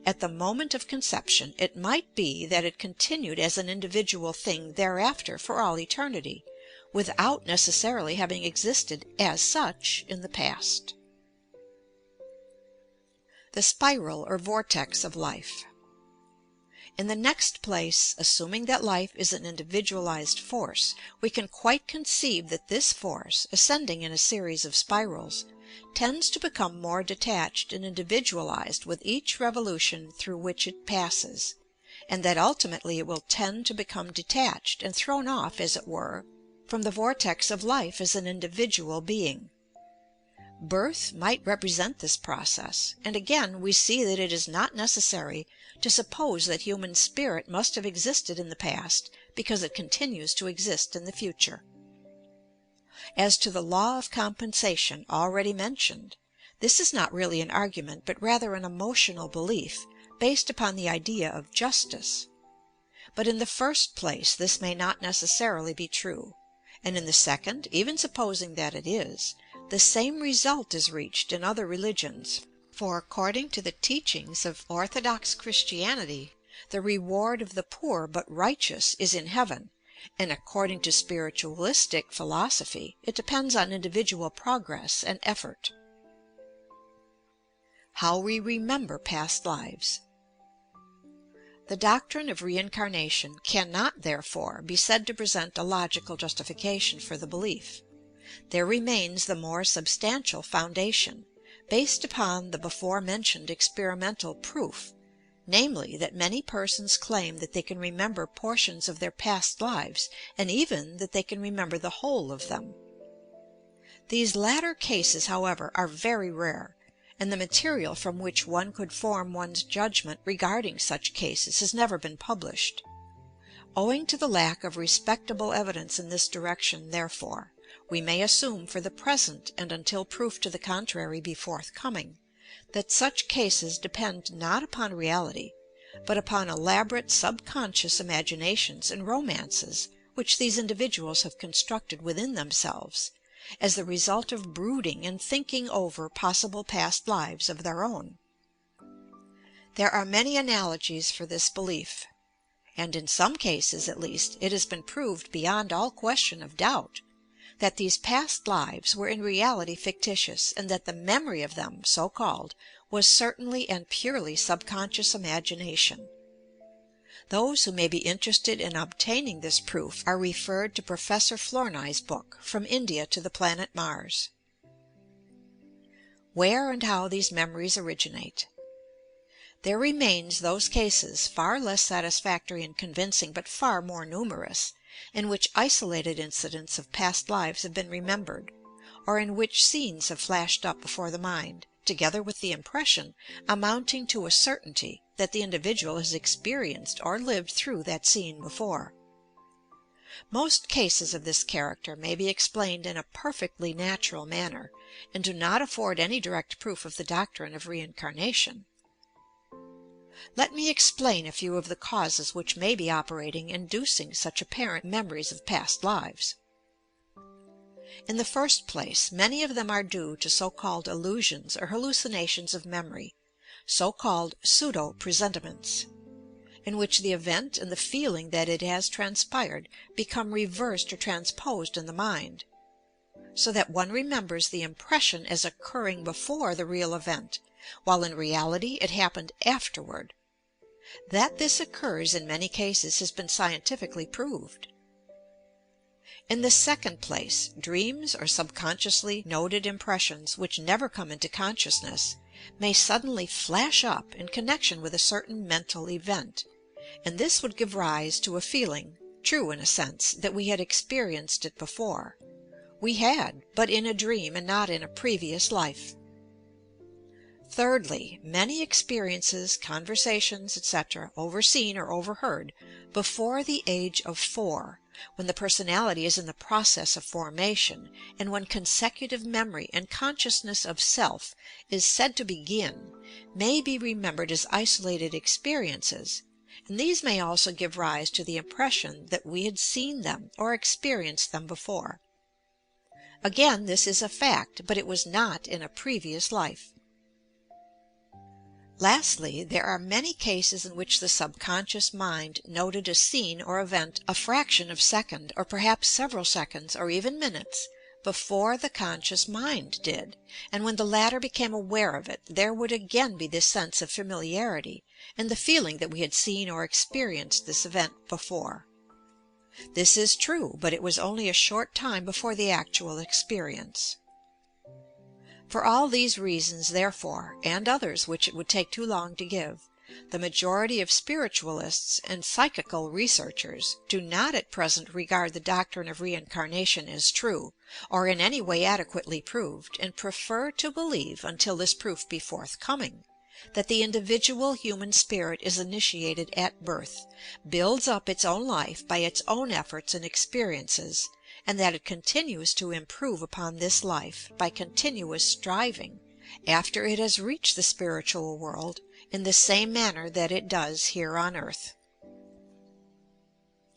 At the moment of conception, it might be that it continued as an individual thing thereafter for all eternity, without necessarily having existed as such in the past. The spiral or vortex of life. In the next place, assuming that life is an individualized force, we can quite conceive that this force, ascending in a series of spirals, tends to become more detached and individualized with each revolution through which it passes, and that ultimately it will tend to become detached and thrown off, as it were, from the vortex of life as an individual being. Birth might represent this process, and again we see that it is not necessary to suppose that human spirit must have existed in the past because it continues to exist in the future. As to the law of compensation already mentioned, this is not really an argument but rather an emotional belief based upon the idea of justice. But in the first place this may not necessarily be true, and in the second, even supposing that it is, the same result is reached in other religions, for according to the teachings of Orthodox Christianity, the reward of the poor but righteous is in heaven, and according to spiritualistic philosophy, it depends on individual progress and effort. How we remember past lives. The doctrine of reincarnation cannot, therefore, be said to present a logical justification for the belief. There remains the more substantial foundation, based upon the before-mentioned experimental proof, namely, that many persons claim that they can remember portions of their past lives, and even that they can remember the whole of them. These latter cases, however, are very rare, and the material from which one could form one's judgment regarding such cases has never been published. Owing to the lack of respectable evidence in this direction, therefore, we may assume for the present, and until proof to the contrary be forthcoming, that such cases depend not upon reality, but upon elaborate subconscious imaginations and romances which these individuals have constructed within themselves, as the result of brooding and thinking over possible past lives of their own. There are many analogies for this belief, and in some cases, at least, it has been proved beyond all question of doubt that these past lives were in reality fictitious, and that the memory of them, so called, was certainly and purely subconscious imagination. Those who may be interested in obtaining this proof are referred to Professor Flournoy's book, From India to the Planet Mars. Where and how these memories originate. There remains those cases, far less satisfactory and convincing, but far more numerous, in which isolated incidents of past lives have been remembered, or in which scenes have flashed up before the mind, together with the impression, amounting to a certainty, that the individual has experienced or lived through that scene before. Most cases of this character may be explained in a perfectly natural manner, and do not afford any direct proof of the doctrine of reincarnation. Let me explain a few of the causes which may be operating inducing such apparent memories of past lives. In the first place, many of them are due to so-called illusions or hallucinations of memory, so-called pseudo-presentiments, in which the event and the feeling that it has transpired become reversed or transposed in the mind, so that one remembers the impression as occurring before the real event, while in reality it happened afterward. That this occurs in many cases has been scientifically proved. In the second place, dreams or subconsciously noted impressions which never come into consciousness may suddenly flash up in connection with a certain mental event, and this would give rise to a feeling, true in a sense, that we had experienced it before. We had, but in a dream and not in a previous life. Thirdly, many experiences, conversations, etc., overseen or overheard before the age of 4, when the personality is in the process of formation, and when consecutive memory and consciousness of self is said to begin, may be remembered as isolated experiences, and these may also give rise to the impression that we had seen them or experienced them before. Again, this is a fact, but it was not in a previous life. Lastly, there are many cases in which the subconscious mind noted a scene or event a fraction of second, or perhaps several seconds, or even minutes, before the conscious mind did, and when the latter became aware of it, there would again be this sense of familiarity and the feeling that we had seen or experienced this event before. This is true, but it was only a short time before the actual experience. For all these reasons, therefore, and others which it would take too long to give, the majority of spiritualists and psychical researchers do not at present regard the doctrine of reincarnation as true, or in any way adequately proved, and prefer to believe, until this proof be forthcoming, that the individual human spirit is initiated at birth, builds up its own life by its own efforts and experiences, and that it continues to improve upon this life by continuous striving, after it has reached the spiritual world, in the same manner that it does here on earth.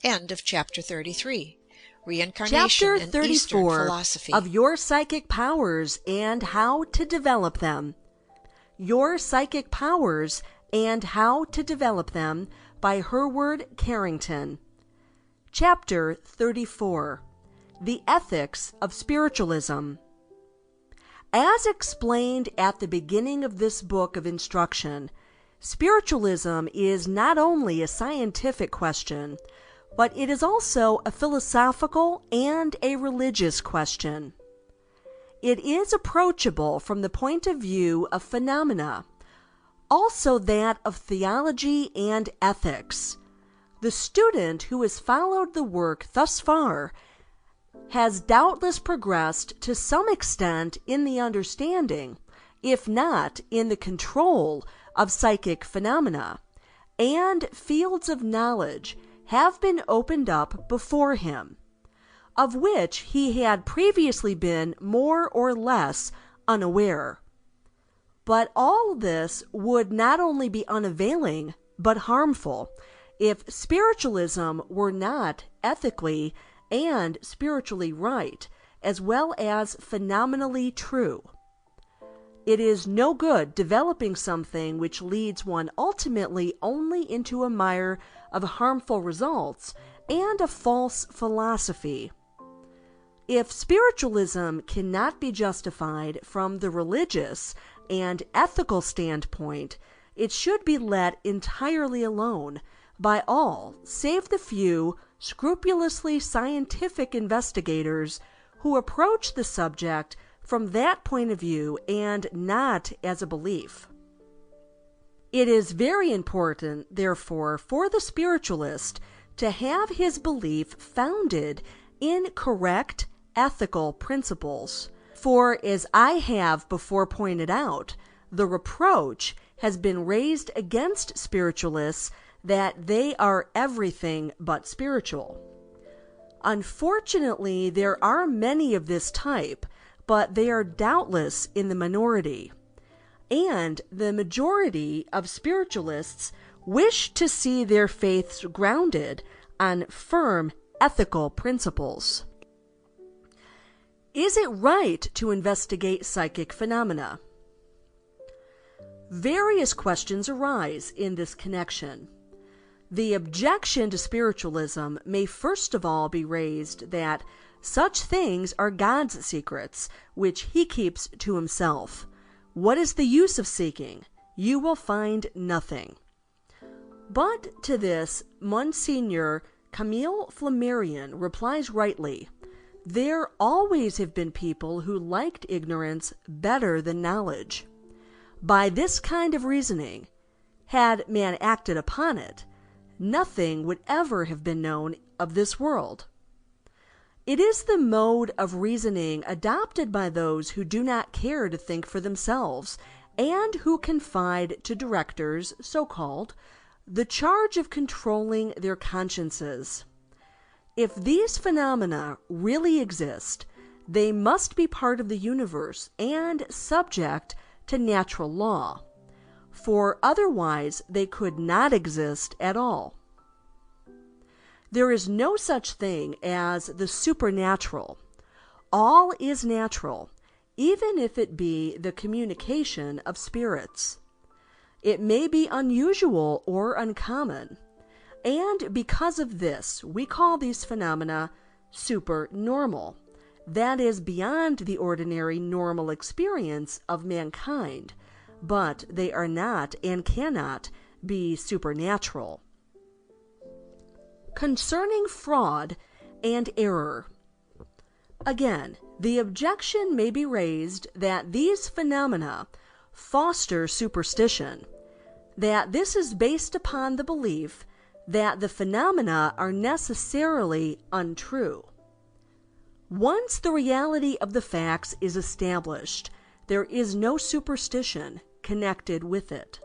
End of Chapter 33. Reincarnation Chapter and 34 Eastern Philosophy. of Your Psychic Powers and How to Develop Them. Your Psychic Powers and How to Develop Them by Hereward Carrington. Chapter 34. The Ethics of Spiritualism. As explained at the beginning of this book of instruction, spiritualism is not only a scientific question, but it is also a philosophical and a religious question. It is approachable from the point of view of phenomena, also that of theology and ethics. The student who has followed the work thus far has doubtless progressed to some extent in the understanding, if not in the control, of psychic phenomena, and fields of knowledge have been opened up before him, of which he had previously been more or less unaware. But all this would not only be unavailing, but harmful, if spiritualism were not ethically and spiritually right, as well as phenomenally true. It is no good developing something which leads one ultimately only into a mire of harmful results and a false philosophy. If spiritualism cannot be justified from the religious and ethical standpoint, it should be let entirely alone by all save the few scrupulously scientific investigators who approach the subject from that point of view and not as a belief. It is very important, therefore, for the spiritualist to have his belief founded in correct ethical principles. For, as I have before pointed out, the reproach has been raised against spiritualists that they are everything but spiritual. Unfortunately, there are many of this type, but they are doubtless in the minority. And the majority of spiritualists wish to see their faiths grounded on firm ethical principles. Is it right to investigate psychic phenomena? Various questions arise in this connection. The objection to spiritualism may first of all be raised that such things are God's secrets, which he keeps to himself. What is the use of seeking? You will find nothing. But to this, Monsignor Camille Flammarion replies rightly, there always have been people who liked ignorance better than knowledge. By this kind of reasoning, had man acted upon it, nothing would ever have been known of this world. It is the mode of reasoning adopted by those who do not care to think for themselves, and who confide to directors, so-called, the charge of controlling their consciences. If these phenomena really exist, they must be part of the universe and subject to natural law, for otherwise they could not exist at all. There is no such thing as the supernatural. All is natural, even if it be the communication of spirits. it may be unusual or uncommon. And because of this, we call these phenomena supernormal. That is beyond the ordinary normal experience of mankind, but they are not and cannot be supernatural. Concerning fraud and error. Again, the objection may be raised that these phenomena foster superstition, that this is based upon the belief that the phenomena are necessarily untrue. Once the reality of the facts is established, there is no superstition connected with it.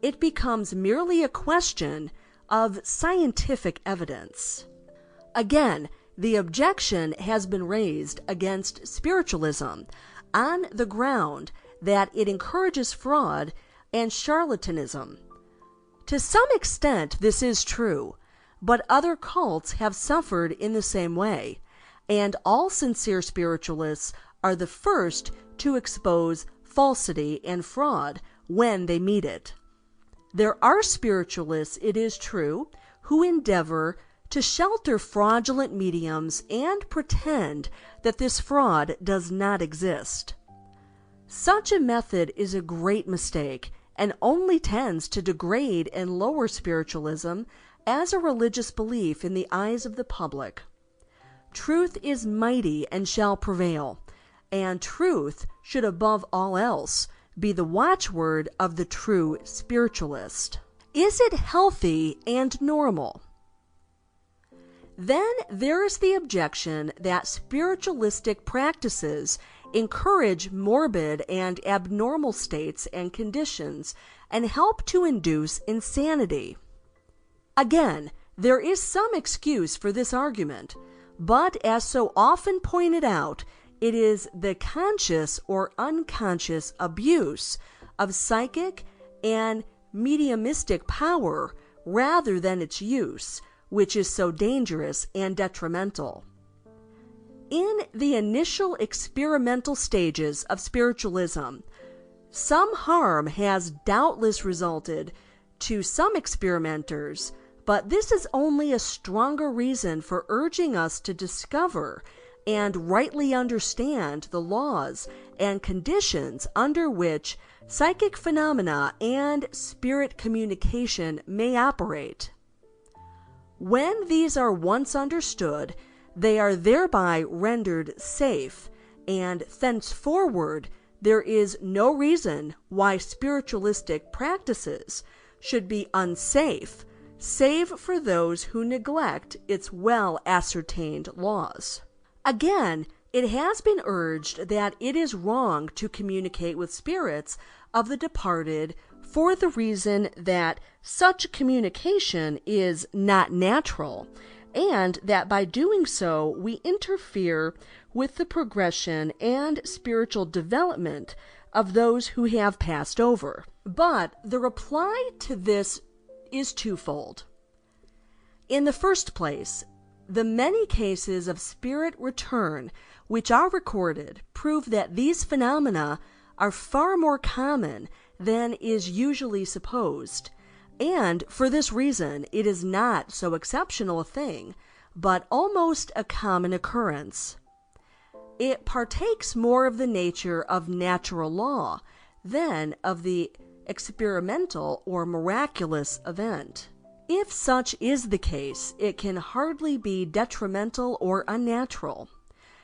It becomes merely a question of scientific evidence. Again, the objection has been raised against spiritualism on the ground that it encourages fraud and charlatanism. To some extent, this is true, but other cults have suffered in the same way, and all sincere spiritualists are the first to expose falsity and fraud when they meet it. There are spiritualists, it is true, who endeavor to shelter fraudulent mediums and pretend that this fraud does not exist. Such a method is a great mistake and only tends to degrade and lower spiritualism as a religious belief in the eyes of the public. Truth is mighty and shall prevail, and truth should above all else be the watchword of the true spiritualist. Is it healthy and normal? Then there is the objection that spiritualistic practices encourage morbid and abnormal states and conditions and help to induce insanity. Again, there is some excuse for this argument, but as so often pointed out, it is the conscious or unconscious abuse of psychic and mediumistic power rather than its use, which is so dangerous and detrimental. In the initial experimental stages of spiritualism, some harm has doubtless resulted to some experimenters, but this is only a stronger reason for urging us to discover and rightly understand the laws and conditions under which psychic phenomena and spirit communication may operate. When these are once understood, they are thereby rendered safe, and thenceforward there is no reason why spiritualistic practices should be unsafe, save for those who neglect its well-ascertained laws. Again, it has been urged that it is wrong to communicate with spirits of the departed for the reason that such communication is not natural, and that by doing so we interfere with the progression and spiritual development of those who have passed over. But the reply to this is twofold. In the first place, the many cases of spirit return which are recorded prove that these phenomena are far more common than is usually supposed, and for this reason it is not so exceptional a thing, but almost a common occurrence. It partakes more of the nature of natural law than of the experimental or miraculous event. If such is the case, it can hardly be detrimental or unnatural,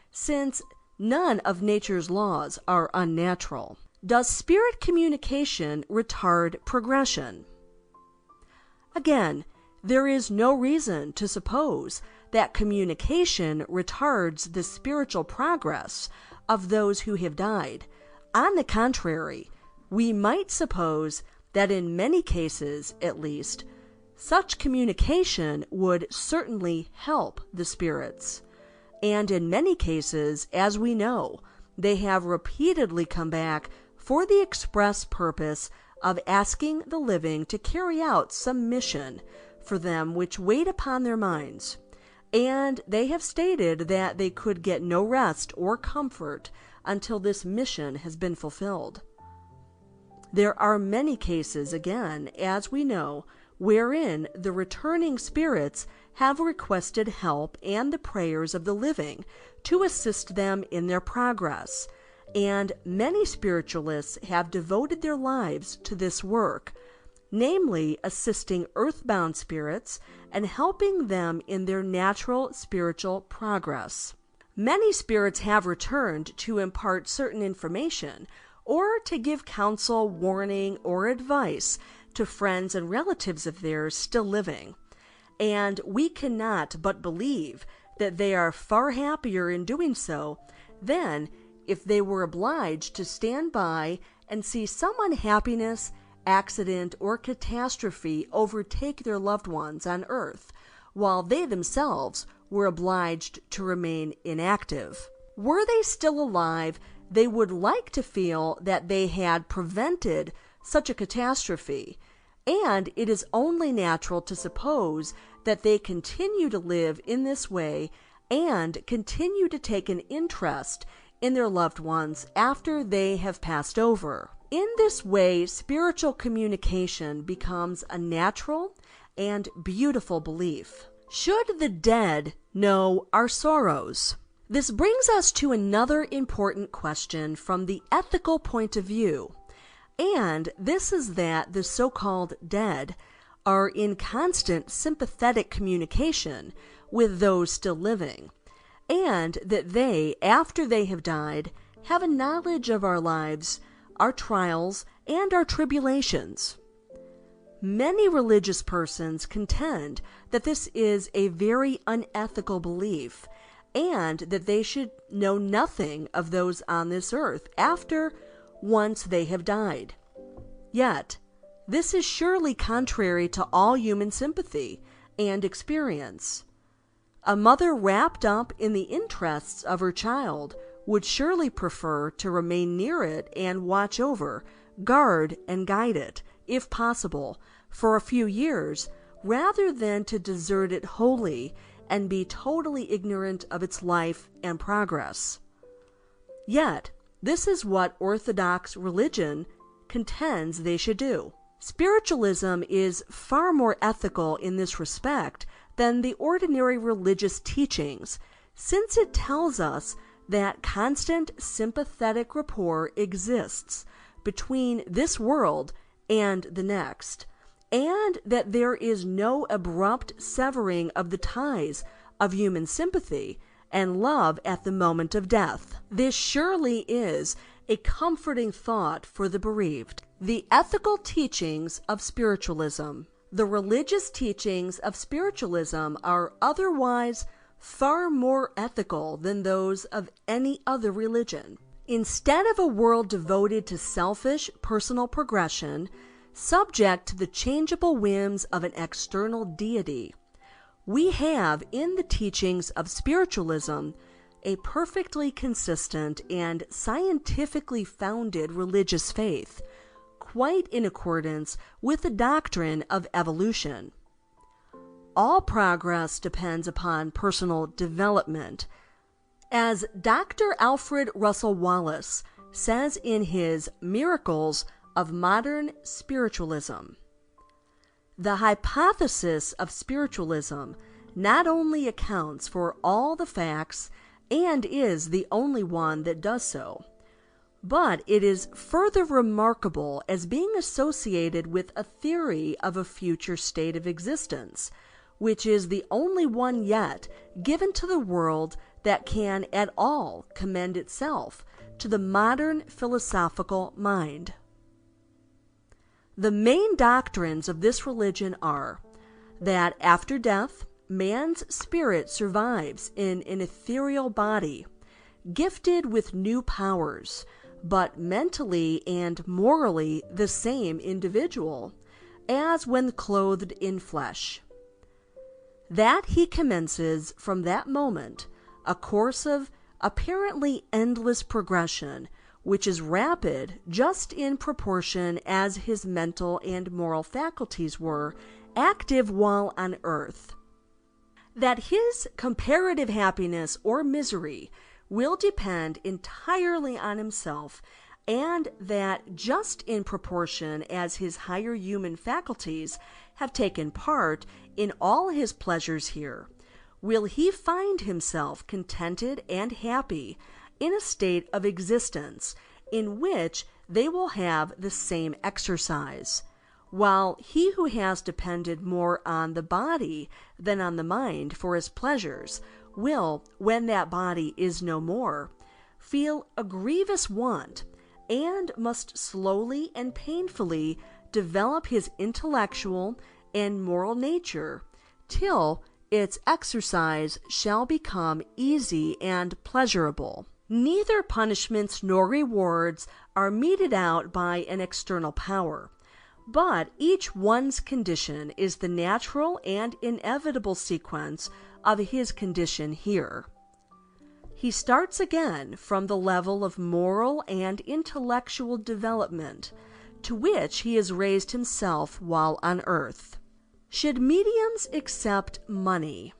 since none of nature's laws are unnatural. Does spirit communication retard progression? Again, there is no reason to suppose that communication retards the spiritual progress of those who have died. On the contrary, we might suppose that in many cases, at least, such communication would certainly help the spirits. And in many cases, as we know, they have repeatedly come back for the express purpose of asking the living to carry out some mission for them which weighed upon their minds, and they have stated that they could get no rest or comfort until this mission has been fulfilled. There are many cases, again, as we know, wherein the returning spirits have requested help and the prayers of the living to assist them in their progress, and many spiritualists have devoted their lives to this work, namely assisting earthbound spirits and helping them in their natural spiritual progress. Many spirits have returned to impart certain information or to give counsel, warning, or advice to friends and relatives of theirs still living, and we cannot but believe that they are far happier in doing so than if they were obliged to stand by and see some unhappiness, accident, or catastrophe overtake their loved ones on earth, while they themselves were obliged to remain inactive. Were they still alive, they would like to feel that they had prevented such a catastrophe, and it is only natural to suppose that they continue to live in this way and continue to take an interest in their loved ones after they have passed over. In this way, spiritual communication becomes a natural and beautiful belief. Should the dead know our sorrows? This brings us to another important question from the ethical point of view, and this is that the so-called dead are in constant sympathetic communication with those still living, and that they, after they have died, have a knowledge of our lives, our trials, and our tribulations. Many religious persons contend that this is a very unethical belief, and that they should know nothing of those on this earth after once they have died. Yet, this is surely contrary to all human sympathy and experience. A mother wrapped up in the interests of her child would surely prefer to remain near it and watch over, guard, and guide it, if possible, for a few years, rather than to desert it wholly and be totally ignorant of its life and progress. Yet, this is what Orthodox religion contends they should do. Spiritualism is far more ethical in this respect than the ordinary religious teachings, since it tells us that constant sympathetic rapport exists between this world and the next, and that there is no abrupt severing of the ties of human sympathy and love at the moment of death. This surely is a comforting thought for the bereaved. The ethical teachings of spiritualism. The religious teachings of spiritualism are otherwise far more ethical than those of any other religion. Instead of a world devoted to selfish personal progression, subject to the changeable whims of an external deity, we have in the teachings of spiritualism a perfectly consistent and scientifically founded religious faith, quite in accordance with the doctrine of evolution. All progress depends upon personal development. As Dr. Alfred Russel Wallace says in his Miracles of Modern Spiritualism, the hypothesis of spiritualism not only accounts for all the facts and is the only one that does so, but it is further remarkable as being associated with a theory of a future state of existence, which is the only one yet given to the world that can at all commend itself to the modern philosophical mind. The main doctrines of this religion are that after death, man's spirit survives in an ethereal body, gifted with new powers, but mentally and morally the same individual as when clothed in flesh. That he commences from that moment a course of apparently endless progression, which is rapid just in proportion as his mental and moral faculties were active while on earth. That his comparative happiness or misery will depend entirely on himself and that just in proportion as his higher human faculties have taken part in all his pleasures here, will he find himself contented and happy in a state of existence in which they will have the same exercise, while he who has depended more on the body than on the mind for his pleasures will, when that body is no more, feel a grievous want and must slowly and painfully develop his intellectual and moral nature till its exercise shall become easy and pleasurable. Neither punishments nor rewards are meted out by an external power, but each one's condition is the natural and inevitable sequence of his condition here. He starts again from the level of moral and intellectual development to which he has raised himself while on earth. Should mediums accept money?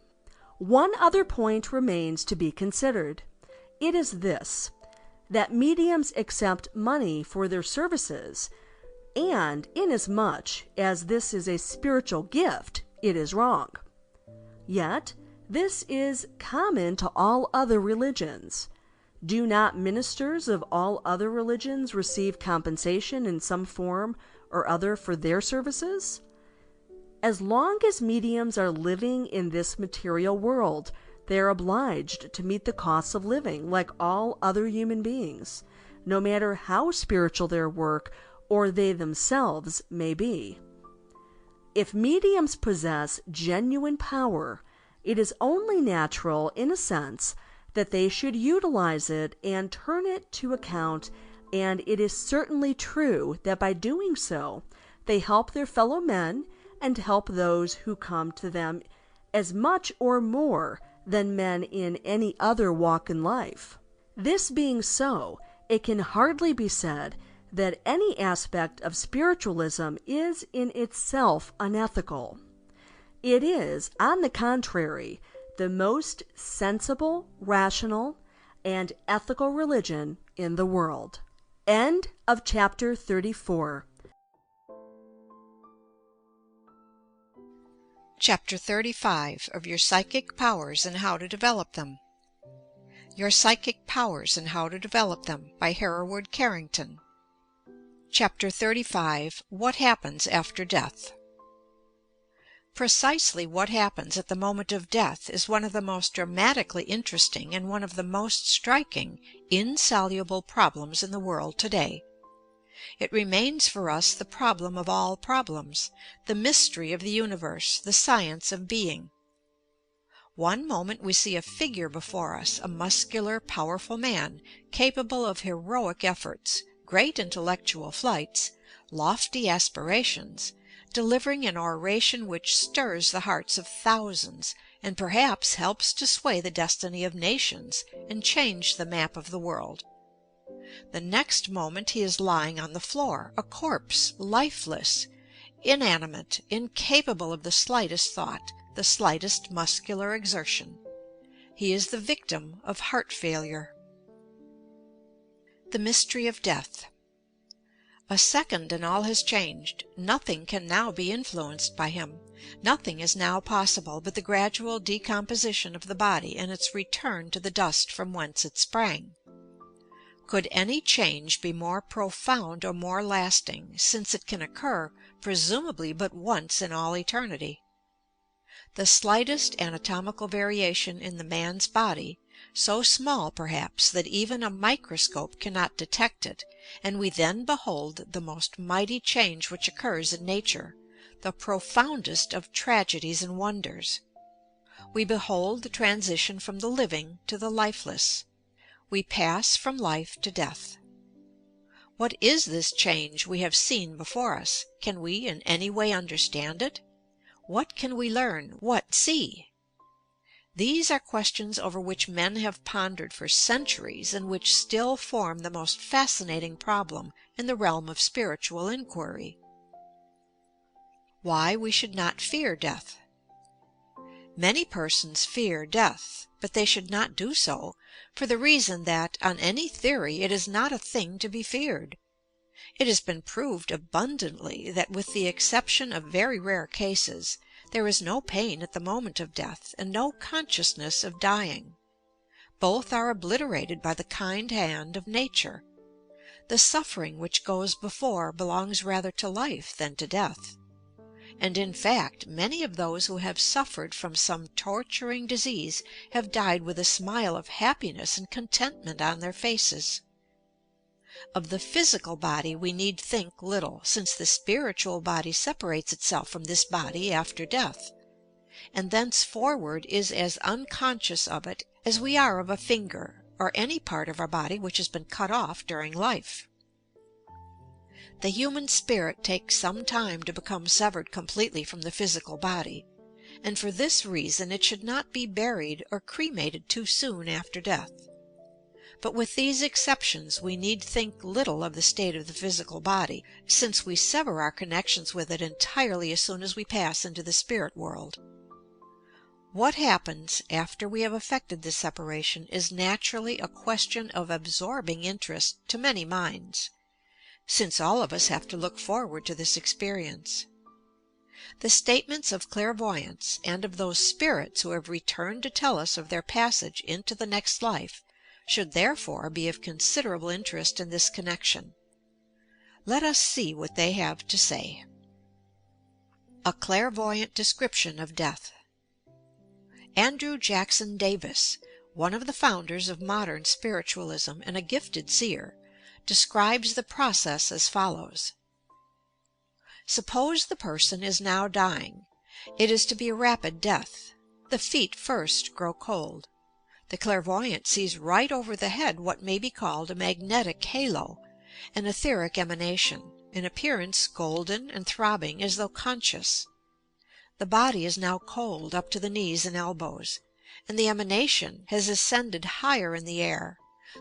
One other point remains to be considered. It is this, that mediums accept money for their services, and inasmuch as this is a spiritual gift, it is wrong. Yet, this is common to all other religions. Do not ministers of all other religions receive compensation in some form or other for their services? As long as mediums are living in this material world, they are obliged to meet the costs of living like all other human beings, no matter how spiritual their work or they themselves may be. If mediums possess genuine power, it is only natural, in a sense, that they should utilize it and turn it to account, and it is certainly true that by doing so, they help their fellow men and help those who come to them as much or more than men in any other walk in life. This being so, it can hardly be said that any aspect of spiritualism is in itself unethical. It is, on the contrary, the most sensible, rational, and ethical religion in the world. End of chapter 34. Chapter 35 of Your Psychic Powers and How to Develop Them. Your Psychic Powers and How to Develop Them by Hereward Carrington. Chapter 35, What Happens After Death. Precisely what happens at the moment of death is one of the most dramatically interesting and one of the most striking, insoluble problems in the world today. It remains for us the problem of all problems, the mystery of the universe, the science of being. One moment we see a figure before us, a muscular, powerful man, capable of heroic efforts, great intellectual flights, lofty aspirations, delivering an oration which stirs the hearts of thousands, and perhaps helps to sway the destiny of nations and change the map of the world. The next moment he is lying on the floor, a corpse, lifeless, inanimate, incapable of the slightest thought, the slightest muscular exertion. He is the victim of heart failure. The mystery of death. A second and all has changed. Nothing can now be influenced by him. Nothing is now possible but the gradual decomposition of the body and its return to the dust from whence it sprang. Could any change be more profound or more lasting, since it can occur, presumably, but once in all eternity? The slightest anatomical variation in the man's body, so small perhaps that even a microscope cannot detect it, and we then behold the most mighty change which occurs in nature, the profoundest of tragedies and wonders. We behold the transition from the living to the lifeless. We pass from life to death. What is this change we have seen before us? Can we in any way understand it? What can we learn? What see? These are questions over which men have pondered for centuries and which still form the most fascinating problem in the realm of spiritual inquiry. Why we should not fear death. Many persons fear death. but they should not do so, for the reason that, on any theory, it is not a thing to be feared. It has been proved abundantly that, with the exception of very rare cases, there is no pain at the moment of death and no consciousness of dying. Both are obliterated by the kind hand of nature. The suffering which goes before belongs rather to life than to death. And in fact, many of those who have suffered from some torturing disease have died with a smile of happiness and contentment on their faces. Of the physical body we need think little, since the spiritual body separates itself from this body after death, and thenceforward is as unconscious of it as we are of a finger, or any part of our body which has been cut off during life. The human spirit takes some time to become severed completely from the physical body, and for this reason it should not be buried or cremated too soon after death. But with these exceptions we need think little of the state of the physical body, since we sever our connections with it entirely as soon as we pass into the spirit world. What happens after we have effected this separation is naturally a question of absorbing interest to many minds, since all of us have to look forward to this experience. The statements of clairvoyance and of those spirits who have returned to tell us of their passage into the next life should therefore be of considerable interest in this connection. Let us see what they have to say. A clairvoyant description of death. Andrew Jackson Davis, one of the founders of modern spiritualism and a gifted seer, describes the process as follows. Suppose the person is now dying. It is to be a rapid death. The feet first grow cold. The clairvoyant sees right over the head what may be called a magnetic halo, an etheric emanation, in appearance golden and throbbing as though conscious. The body is now cold up to the knees and elbows, and the emanation has ascended higher in the air.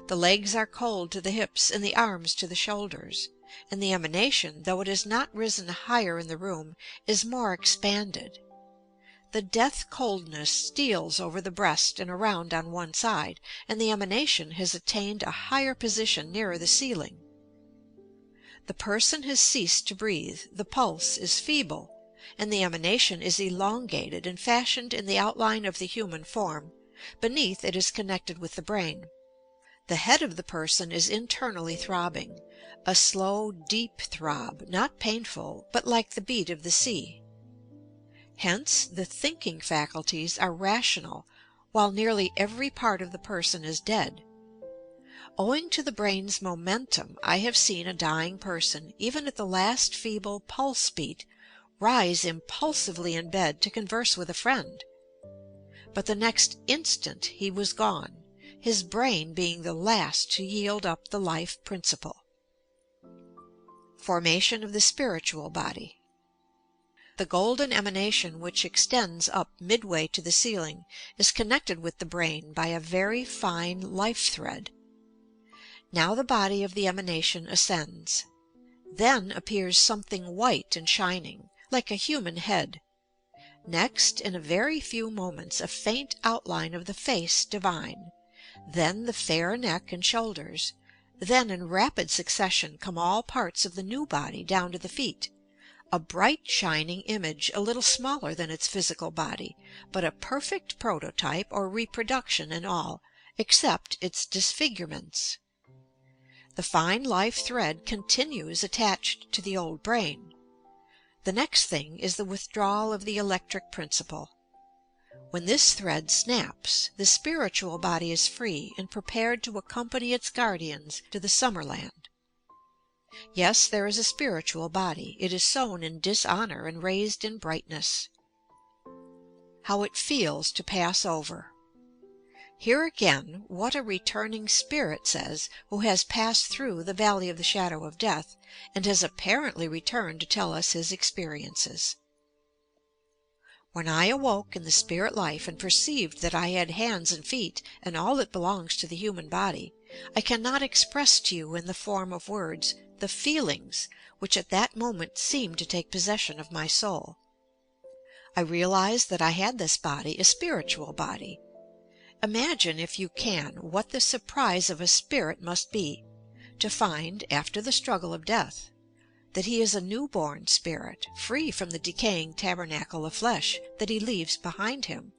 The legs are cold to the hips and the arms to the shoulders, and the emanation, though it has not risen higher in the room, is more expanded. The death coldness steals over the breast and around on one side, and the emanation has attained a higher position nearer the ceiling. The person has ceased to breathe, the pulse is feeble, and the emanation is elongated and fashioned in the outline of the human form. Beneath it is connected with the brain. The head of the person is internally throbbing, a slow, deep throb, not painful, but like the beat of the sea. Hence, the thinking faculties are rational, while nearly every part of the person is dead. Owing to the brain's momentum, I have seen a dying person, even at the last feeble pulse beat, rise impulsively in bed to converse with a friend. But the next instant he was gone, his brain being the last to yield up the life principle. Formation of the spiritual body. The golden emanation which extends up midway to the ceiling is connected with the brain by a very fine life thread. Now the body of the emanation ascends. Then appears something white and shining, like a human head. Next, in a very few moments, a faint outline of the face divine. Then the fair neck and shoulders. Then in rapid succession come all parts of the new body down to the feet. A bright shining image, a little smaller than its physical body, but a perfect prototype or reproduction in all, except its disfigurements. The fine life thread continues attached to the old brain. The next thing is the withdrawal of the electric principle. When this thread snaps, the spiritual body is free and prepared to accompany its guardians to the summer land. Yes, there is a spiritual body. It is sown in dishonor and raised in brightness. How it feels to pass over. Here again, what a returning spirit says who has passed through the valley of the shadow of death, and has apparently returned to tell us his experiences. When I awoke in the spirit life and perceived that I had hands and feet and all that belongs to the human body, I cannot express to you in the form of words the feelings which at that moment seemed to take possession of my soul. I realized that I had this body, a spiritual body. Imagine, if you can, what the surprise of a spirit must be to find, after the struggle of death, that he is a new-born spirit, free from the decaying tabernacle of flesh that he leaves behind him.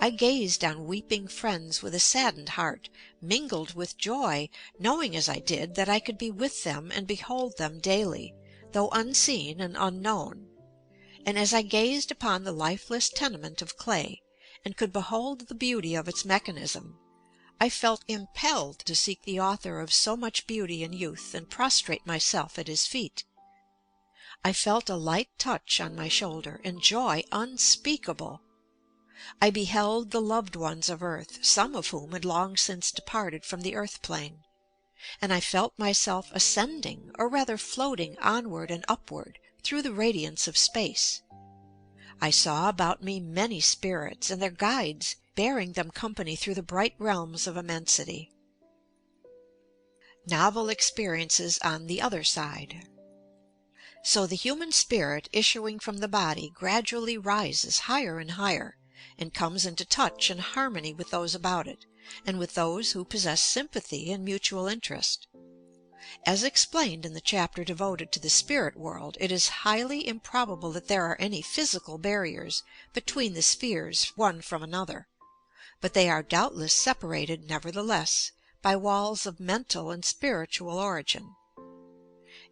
I gazed on weeping friends with a saddened heart, mingled with joy, knowing as I did that I could be with them and behold them daily, though unseen and unknown. And as I gazed upon the lifeless tenement of clay, and could behold the beauty of its mechanism, I felt impelled to seek the author of so much beauty and youth and prostrate myself at his feet. I felt a light touch on my shoulder, and joy unspeakable. I beheld the loved ones of earth, some of whom had long since departed from the earth plane, and I felt myself ascending, or rather floating onward and upward through the radiance of space. I saw about me many spirits and their guides bearing them company through the bright realms of immensity. Novel experiences on the other side. So the human spirit issuing from the body gradually rises higher and higher, and comes into touch and harmony with those about it, and with those who possess sympathy and mutual interest. As explained in the chapter devoted to the spirit world, it is highly improbable that there are any physical barriers between the spheres one from another, but they are doubtless separated, nevertheless, by walls of mental and spiritual origin.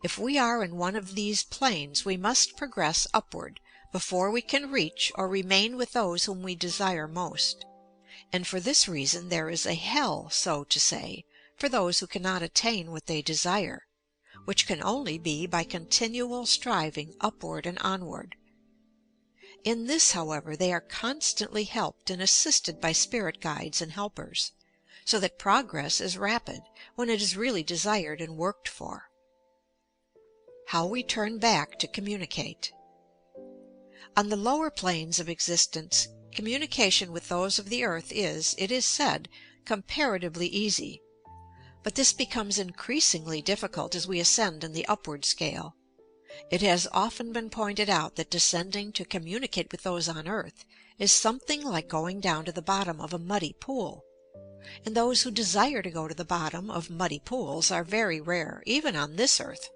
If we are in one of these planes, we must progress upward before we can reach or remain with those whom we desire most, and for this reason there is a hell, so to say, for those who cannot attain what they desire, which can only be by continual striving upward and onward. In this, however, they are constantly helped and assisted by spirit guides and helpers, so that progress is rapid when it is really desired and worked for. How we turn back to communicate. On the lower planes of existence, communication with those of the earth is, it is said, comparatively easy, but this becomes increasingly difficult as we ascend in the upward scale. It has often been pointed out that descending to communicate with those on earth is something like going down to the bottom of a muddy pool, and those who desire to go to the bottom of muddy pools are very rare, even on this earth.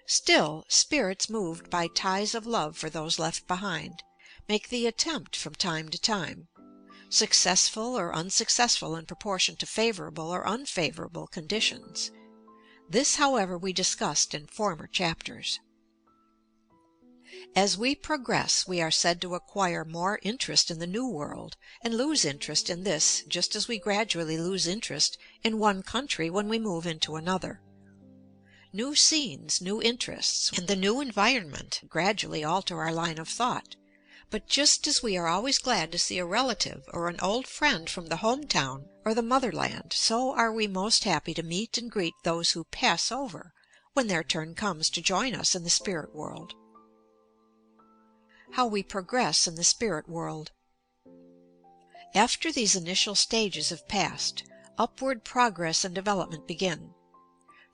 Still, spirits moved by ties of love for those left behind make the attempt from time to time, successful or unsuccessful in proportion to favorable or unfavorable conditions. This, however, we discussed in former chapters. As we progress, we are said to acquire more interest in the new world, and lose interest in this, just as we gradually lose interest in one country when we move into another. New scenes, new interests, and the new environment gradually alter our line of thought. But just as we are always glad to see a relative or an old friend from the home town or the motherland, so are we most happy to meet and greet those who pass over when their turn comes to join us in the spirit world. How we progress in the spirit world. After these initial stages have passed, upward progress and development begin.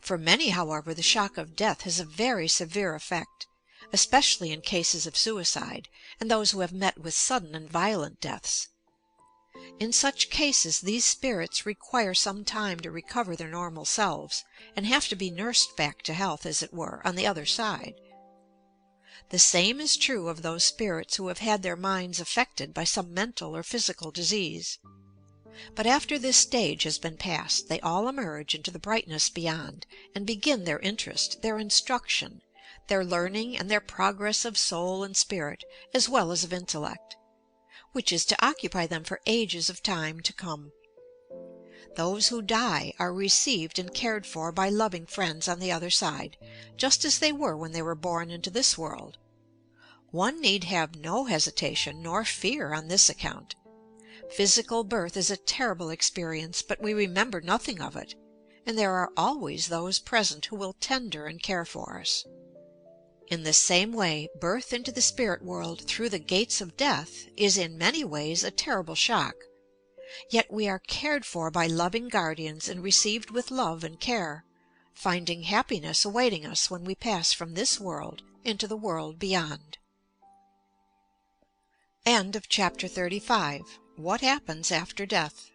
For many, however, the shock of death has a very severe effect, especially in cases of suicide, and those who have met with sudden and violent deaths. In such cases these spirits require some time to recover their normal selves, and have to be nursed back to health, as it were, on the other side. The same is true of those spirits who have had their minds affected by some mental or physical disease. But after this stage has been passed, they all emerge into the brightness beyond, and begin their interest, their instruction, their learning, and their progress of soul and spirit, as well as of intellect, which is to occupy them for ages of time to come. Those who die are received and cared for by loving friends on the other side, just as they were when they were born into this world. One need have no hesitation nor fear on this account. Physical birth is a terrible experience, but we remember nothing of it, and there are always those present who will tender and care for us. In the same way, birth into the spirit world through the gates of death is in many ways a terrible shock, yet we are cared for by loving guardians and received with love and care, finding happiness awaiting us when we pass from this world into the world beyond. End of Chapter 35. What happens after death?